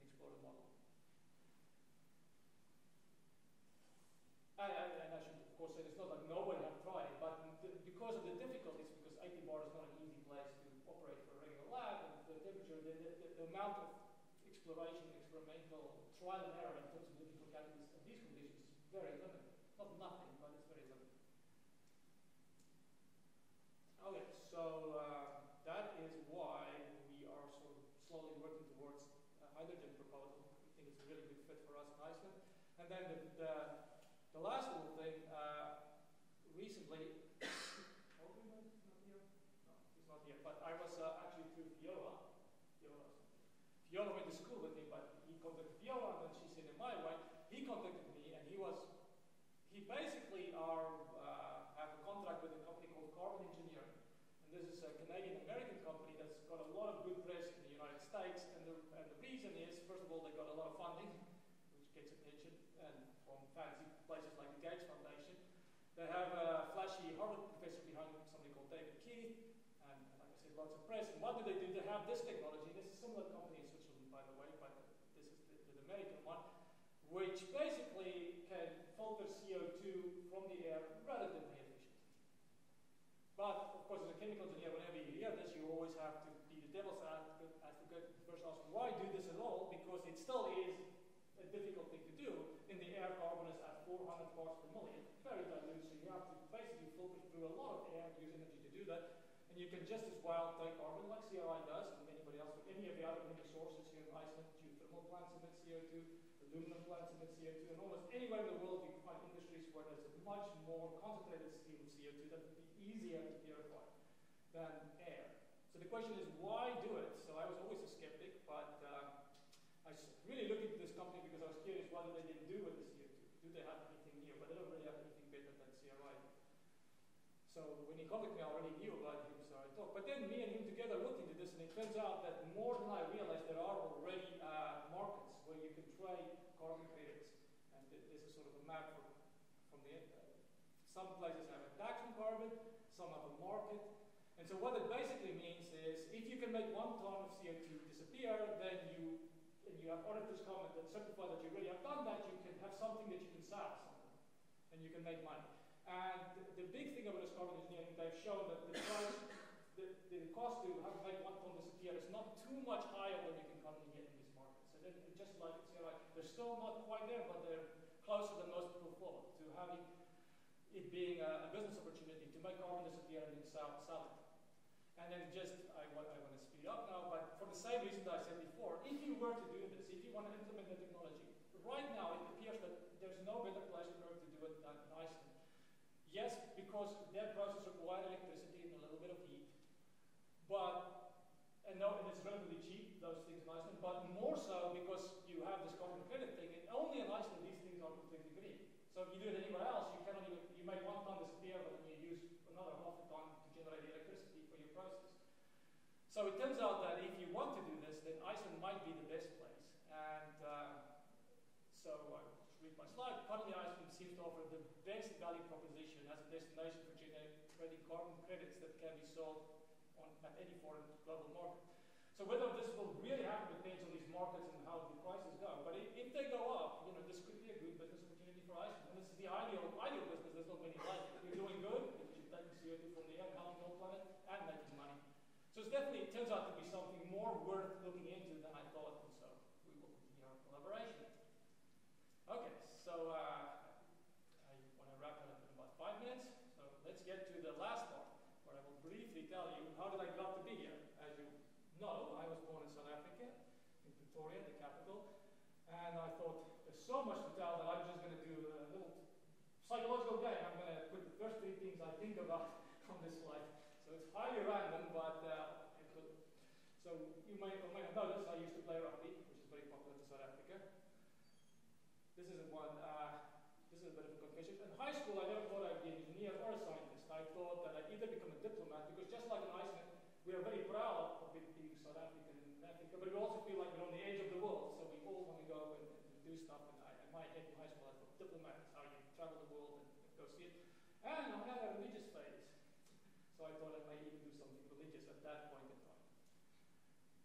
explore the model. And I should, of course, say it's not like nobody have tried it, but because of the difficulties, because 80 bar is not an easy place to operate for a regular lab, and the temperature, the amount of exploration, experimental trial and error in terms of looking for catalysts in these conditions is very limited. Not nothing, but it's very limited. Okay, so that is why we are sort of slowly working towards a hydrogen proposal. We think it's a really good fit for us in Iceland. And then the last little thing, recently, Holman is not here? No, he's not here. But I was actually through Fiona. Fiona went to school with me, but he contacted Fiona, and then she sent him my way. He contacted me, and he basically have a contract with a company called Carbon Engineering. And this is a Canadian-American company that's got a lot of good press in the United States. And the reason is, first of all, they got a lot of funding, which gets attention, and from fancy places like the Gates Foundation. They have a flashy Harvard professor behind them, somebody called David Keith, and like I said, lots of press. And what do? They have this technology. This is a similar company in Switzerland, by the way, but this is the American one, which basically can filter CO2 from the air relatively efficiently. But, of course, as a chemical engineer, whenever you hear this, you always have to be the devil's advocate, first ask, why do this at all? Because it still is a difficult thing to do. In the air, carbon is at 400 parts per million, very dilute, so you have to basically filter through a lot of air and use energy to do that. And you can just as well take carbon like CRI does, and anybody else, but any of the other many sources here in Iceland, geothermal plants emit CO2, aluminum plants emit CO2, and almost anywhere in the world you can find industries where there's a much more concentrated stream of CO2 that would be easier to purify than air. So the question is, why do it? So I was always a skeptic, but I really looked into this company because I was curious what they didn't do with the CO2. Do they have anything new? But they don't really have anything better than CRI. So when he contacted me, I already knew about him, so I talked. But then me and him together looked into this, and it turns out that more than I realized, there are already markets where you can trade carbon credits. And this is sort of a map from the some places have a tax on carbon, some have a market. And so what it basically means is, if you can make 1 ton of CO2 disappear, then you have auditors come and certify that you really have done that, you can have something that you can sell somewhere, and you can make money. And the big thing about this carbon engineering, they've shown that the price, the cost to make 1 ton disappear is not too much higher than you can currently get in these markets. So then, just like CRI, they're still not quite there, but they're closer than most people thought to having it being a business opportunity to make carbon disappear and then sell it. And then I want to speed up now, but for the same reason that I said before, if you were to do this, if you want to implement the technology, right now it appears that there's no better place on Earth to do it than in Iceland. Yes, because their process requires electricity and a little bit of heat, and it's relatively cheap, those things in Iceland, but more so because you have this carbon credit thing, and only in Iceland these things are completely green. So if you do it anywhere else, you make 1 ton disappear, but then you use another half a ton to generate the electricity for your process. So it turns out that if you want to do this, then Iceland might be the best place. And so I just read my slide. Currently, Iceland seems to offer the best value proposition as a destination for generating carbon credits that can be sold at any foreign global market. So whether this will really happen depends on these markets and how the prices go. But if they go up, this could be a good business opportunity for Iceland. And this is the ideal business. There's not many like it. You're doing good because you're taking CO2 from the air, helping the planet, and making money. So it turns out to be something more worth looking into than I thought, and so we will continue our collaboration. Okay, so I want to wrap it up in about 5 minutes. So let's get to the last part, where I will Pretoria, the capital. And I thought, there's so much to tell that I'm just going to do a little psychological game. I'm going to put the first 3 things I think about on this slide. So it's highly random, but I could. So you might or might have noticed I used to play rugby, which is very popular in South Africa. This is one. This is a bit of a confession. In high school, I never thought I'd be an engineer or a scientist. I thought that I'd either become a diplomat, because just like in Iceland, we are very proud of being South African in Africa, but we also feel like we're on the edge of the world, so we all want to go and do stuff. And in my head in high school, I thought diplomat is how you travel the world and go see it. And I had a religious phase, so I thought I might even do something religious at that point in time.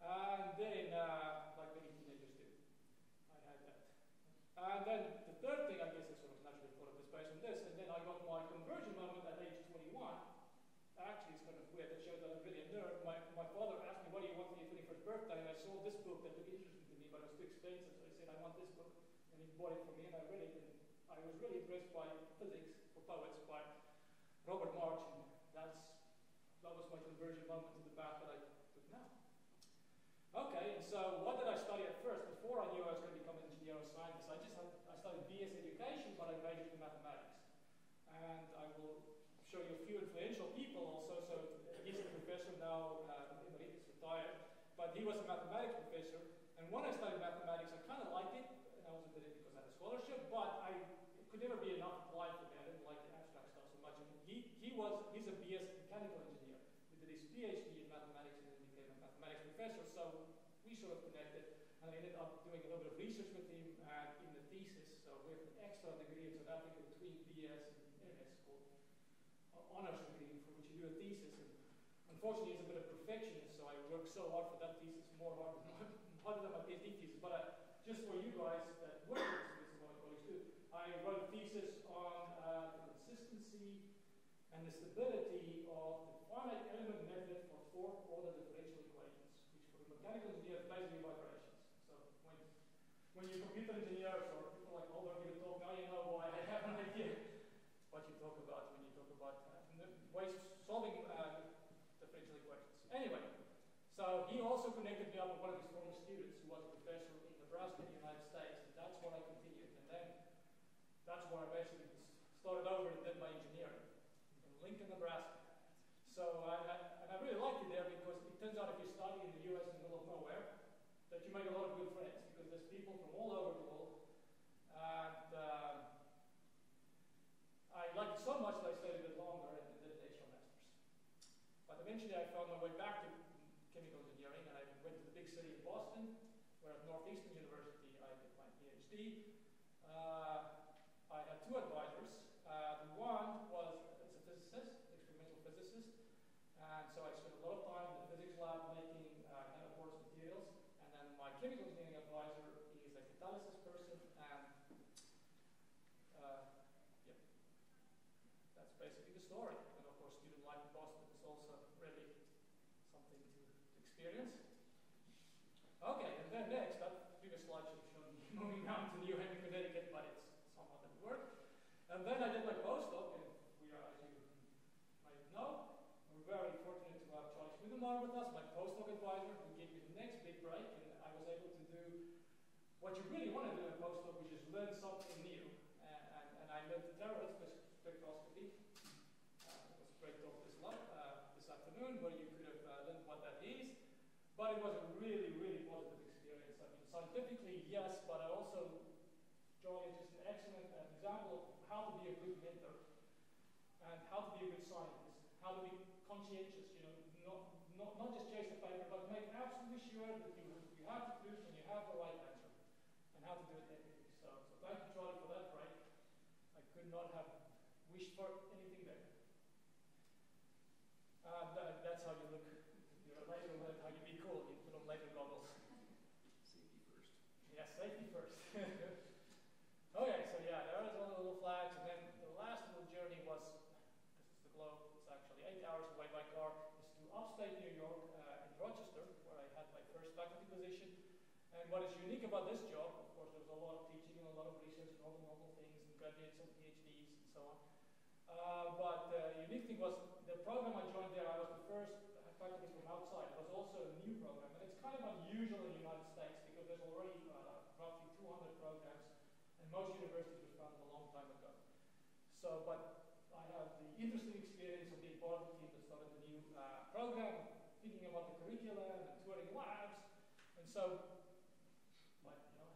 And then, like many teenagers do, I had that. And then the third thing, I guess, I sort of naturally followed this based on this, and then I got my conversion moment at age 21. Actually, it's kind of weird. That shows that I'm really a nerd. My father asked me, what do you want for your 21st birthday? And I saw this book that looked interesting to me, but it was too expensive. So I said, I want this book. And he bought it for me, and I read it. And I was really impressed by Physics for Poets by Robert March. And that was my conversion moment to the path that I took now. Okay, and so what did I study at first? Before I knew I was going to become an engineer or scientist, I studied BS education, but I majored in mathematics. And I will show you a few influential people also. So he's a professor now, emeritus, retired, but he was a mathematics professor. And when I studied mathematics, I kind of liked it, and I also did it because I had a scholarship, but it could never be enough applied for me. I didn't like the abstract stuff so much. And he's a BS mechanical engineer. He did his PhD in mathematics and then became a mathematics professor. So we sort of connected, and I ended up doing a little bit of research with him in the thesis. So we have an extra degree in South Africa between BS and MS called honors degree, for which you do a thesis. And unfortunately, he's a bit of perfectionist, so I worked so hard for that thesis, harder than my PhD thesis. But just for you guys that work with this, and my colleagues too, I wrote a thesis on the consistency and the stability of the finite element method for 4th-order differential equations, which for a mechanical engineer is basically vibrations. So when you're computer engineers or people like Holder give a talk, now you know why I have an idea what you talk about when you talk about ways of solving differential equations. Anyway, so he also connected me up with one of his former students who was a professor in Nebraska in the United States, and that's where I continued. And then that's where I basically started over and did my engineering in Lincoln, Nebraska. So I really liked it there because it turns out if you study in the US in the middle of nowhere, that you make a lot of good friends because there's people from all over the world. And I liked it so much that I stayed a bit longer and did an extra master's. But eventually I found my way back to chemical engineering, and I went to the big city of Boston, where at Northeastern University I did my PhD. I had 2 advisors. The one was a physicist, experimental physicist, and so I spent a lot of time in the physics lab making nanoporous materials. And then my chemical engineering advisor is a catalysis person, and that's basically the story. And of course, student life in Boston is also really something to experience. Okay, and then next, that previous slide should have shown me moving down to New Haven, Connecticut, but it's somehow didn't work. And then I did my postdoc, and we are, as you might know, we're very fortunate to have Charlie Schmiedelmeier with us, my postdoc advisor, who gave me the next big break, and I was able to do what you really want to do in a postdoc, which is learn something new. And I learned terahertz spectroscopy. It was a great talk this afternoon, where you could have learned what that is. But it was a really, really positive experience. I mean, scientifically, yes, but I also, Charlie is just an excellent example of how to be a good mentor and how to be a good scientist, how to be conscientious, not just chase the paper, but make absolutely sure that you have the truth and you have the right answer, and how to do it ethically. So thank you, Charlie, for that break. I could not have wished for anything better. That's how you look. You're later learn how you be cool. You put on laser goggles. Safety first. Yeah, safety first. Okay, so yeah, there was all the little flags, and then the last little journey was, this is the globe, it's actually 8 hours away by car, is to upstate New York in Rochester, where I had my first faculty position. And what is unique about this job, of course, there was a lot of teaching and a lot of research and all the normal things, and graduates and PhDs and so on. But the unique thing was the program I joined there, I was the first faculty from outside. It was also a new program, and it's kind of unusual in the United States because there's a most universities were founded a long time ago. So, but I have the interesting experience of being part of the team that started the new program, thinking about the curriculum and touring labs. And so, I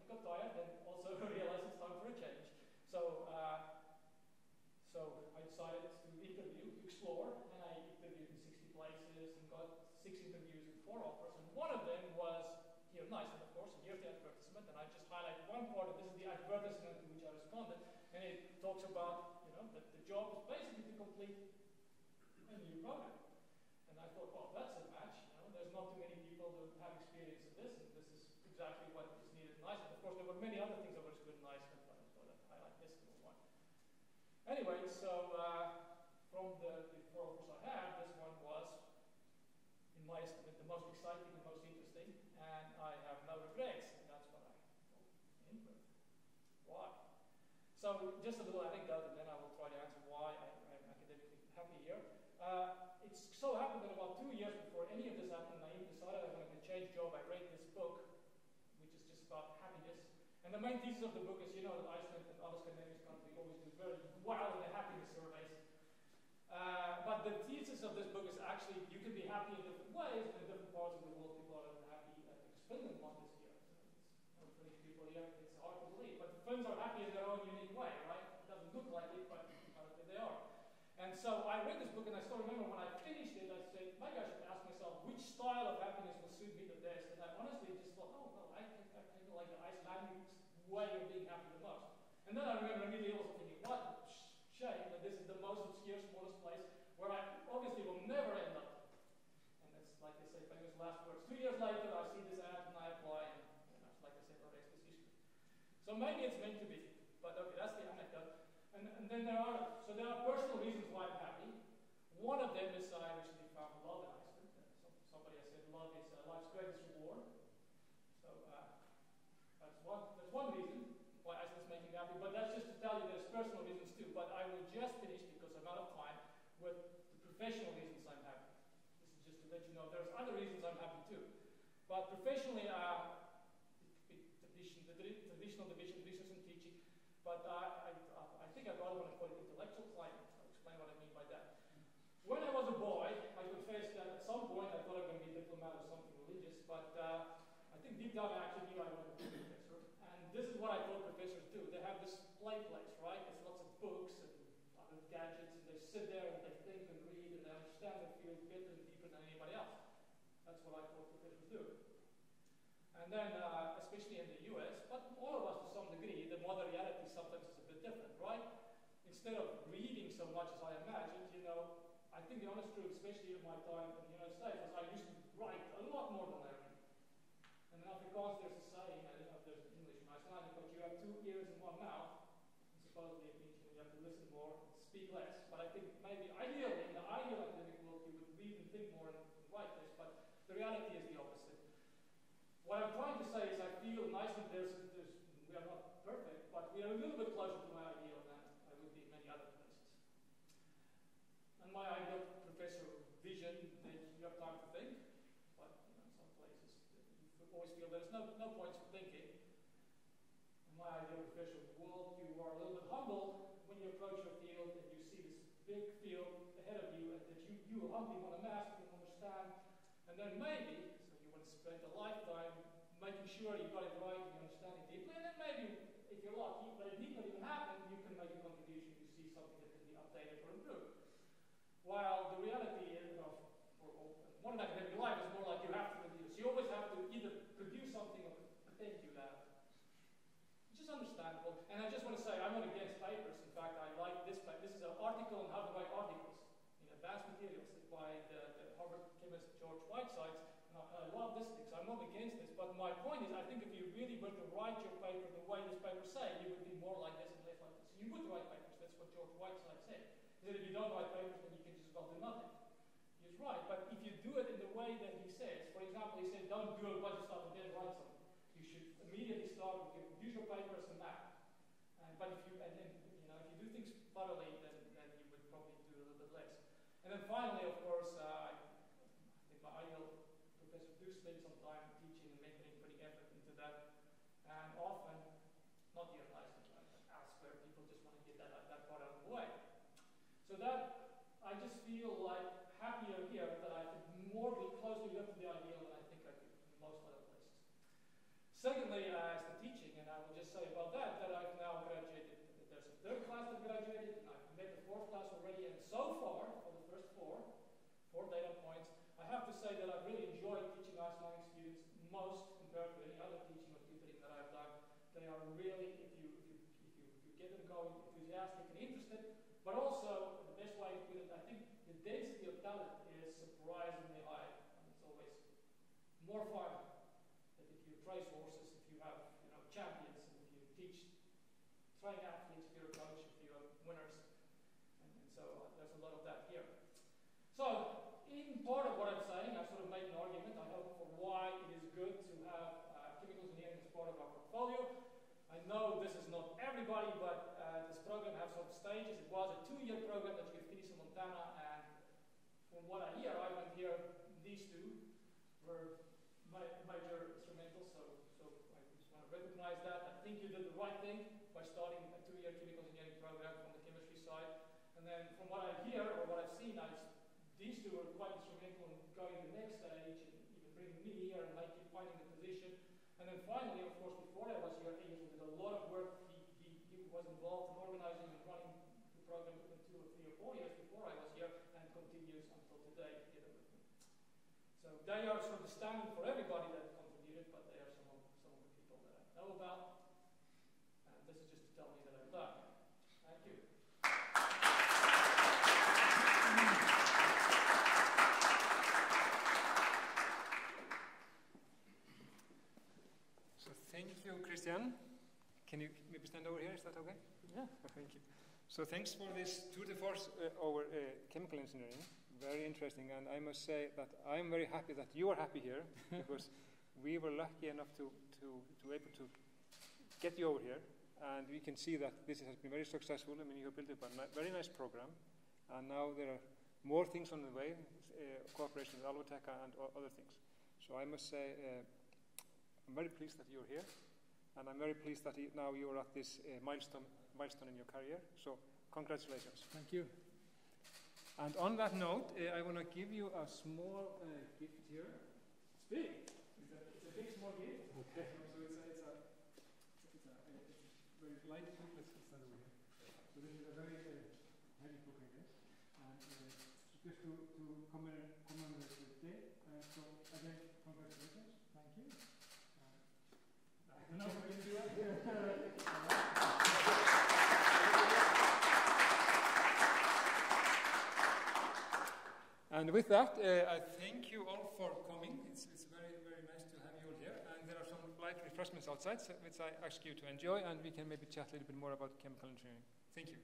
got tired and also realized it's time for a change. So, so I decided to interview, to explore, and I interviewed in 60 places and got 6 interviews and 4 offers. And one of them was here in Iceland, of course, and here's the advertisement. And I just highlight one part of this is the advertisement to which I responded, and it talks about that the job is basically to complete a new program. And I thought, well, that's a match. There's not too many people who have experience in this, and this is exactly what is needed in Iceland. Of course, there were many other things that were good in Iceland, but I thought I'd highlight this little one. Anyway, so from the 4 offers I had, this one was, in my estimate, the most exciting and most interesting, and I have no regrets, and that's what I go in with. Why? So just a little anecdote, and then I will try to answer why I'm academically happy here. It so happened that about 2 years before any of this happened, I even decided I wanted to change job. I read this book, which is just about happiness. And the main thesis of the book is, that Iceland and other Scandinavian countries always do very well in the happiness surveys. But the thesis of this book is actually you can be happy in different ways, and in different parts of the world people are happy. Because Finland won this year. So Finnish people here, it's hard to believe. But the Finns are happy in their own unique way, right? It doesn't look like it, but apparently they are. And so I read this book, and I still remember when I finished it, I said, maybe I should ask myself which style of happiness will suit me the best. And I honestly just thought, oh, no, I think I kind of like the Icelandic way of being happy the most. And then I remember immediately also thinking, what a shame that this is the most obscure, smallest place where I obviously will never end up. And that's like they say, famous last words. 2 years later, I see this ad and I apply, and that's like I said, the rest is history. So maybe it's meant to be, but okay, that's the anecdote. And then there are personal reasons why I'm happy. One of them is I recently found love in Iceland. Somebody has said love is life's greatest reward. So that's one reason why Iceland's making me happy. But that's just to tell you there's personal reasons too. But I will just finish because I'm out of time with the professional reasons I'm happy. This is just to let you know there's other reasons I'm happy too. But professionally, traditional division, research and teaching. But I think I'd rather want to call it intellectual climate. I'll explain what I mean by that. When I was a boy, I confess that at some point I thought I was going to be a diplomat or something religious, but I think deep down I actually knew I wanted to be a professor. And this is what I thought professors do. They have this play place, right? There's lots of books and other gadgets, and they sit there and they think and read and they understand their field better and deeper than anybody else. That's what I thought professors do. And then, especially in the US, but all of us to some degree, the modern reality sometimes is a bit different, right? Instead of reading so much as I imagined, I think the honest truth, especially in my time in the United States, was I used to write a lot more than I read. And in Afrikaans there's a saying, I don't know if there's English in Icelandic, but you have 2 ears and 1 mouth. And supposedly it means you have to listen more and speak less. But I think maybe ideally, in the ideal academic world, you would read and think more and write less. But the reality is the opposite. What I'm trying to say is I feel in Iceland we are not perfect, but we are a little bit closer to my ideal than I would be in many other places. And my ideal professor vision that you have time to think, but in some places you always feel there's no points for thinking. In my ideal professor world, you are a little bit humble when you approach your field and you see this big field ahead of you, and that you humbly want to master and understand, and then maybe spend a lifetime making sure you got it right and you understand it deeply, and then maybe, if you're lucky, but it need not even happen, you can make a contribution to see something that can be updated or improved. While the reality is, for modern academic life is more like you have to produce. You always have to either produce something or pretend you have. Which is understandable. And I just want to say, I'm not against papers. In fact, I like this paper. This is an article on how to write articles in advanced materials by the Harvard chemist George Whitesides. I love this thing, so I'm not against this, but my point is I think if you really were to write your paper the way this paper says, you would be more like this and less like this. You would write papers, that's what George Whiteside said. He said if you don't write papers, then you can just well do nothing. He's right, but if you do it in the way that he says, for example, he said don't do a bunch of stuff and then write something. You should immediately start with produce your papers and that. But if you do things thoroughly, then you would probably do a little bit less. And then finally, of course, I think my ideal professors do spend some time teaching and making pretty effort into that, and often, not here in Iceland, So that, I just feel like happier here that I could more be closely live to the ideal than I think I could in most other places. Secondly, as the teaching, and I will just say about that I've now graduated, there's a third class that graduated, and I've made the fourth class already, and so far, for the first four data points, I have to say that I've really enjoyed teaching Icelandic students most compared to any other teaching or tutoring that I've done. They are really, if you get them going, enthusiastic and interested, but also, the best way to put it, I think the density of talent is surprisingly high. And it's always more fun that if you trace horses, if you have champions, and if you teach train athletes, if you're a coach, if you have winners, and so there's a lot of that here. So, in part of what I'm saying, I've sort of made an argument, I hope, for why it is good to have chemical engineering as part of our portfolio. I know this is not everybody, but this program has some stages. It was a 2-year program that you could finish in Montana, and from what I hear, I went here, these two were major instrumental, so I just want to recognize that. I think you did the right thing by starting a 2-year chemical engineering program from the chemistry side. And then from what I hear, or what I've seen, these two were quite instrumental in going to the next stage, and even bringing me here and finding the position. And then finally, of course, before I was here, Egil did a lot of work. He was involved in organizing and running the program within 2 or 3 or 4 years before I was here, and continues until today together with me. So they are sort of standing for everybody that contributed, but they are some of the people that I know about. And this is just to tell me that I've done. Thank you. So thank you, Christian. Can you maybe stand over here? Is that okay? Yeah. Thank you. So thanks for this tour de force over chemical engineering. Very interesting, and I must say that I am very happy that you are happy here, because we were lucky enough to able to get you over here, and we can see that this has been very successful. I mean, you have built up a very nice program, and now there are more things on the way, cooperation with Alvotech and other things. So I must say, I'm very pleased that you're here, and I'm very pleased that now you're at this milestone in your career. So congratulations. Thank you. And on that note, I want to give you a small gift here. It's big. It's a big, small gift. Okay. So it's a very light book. Let's stand over here. So this is a very heavy book, I guess. And just to commemorate this day. So again, congratulations. Thank you. I don't know if we can do that. And with that, I thank you all for coming. It's very, very nice to have you all here. And there are some light refreshments outside, which I ask you to enjoy, and we can maybe chat a little bit more about chemical engineering. Thank you.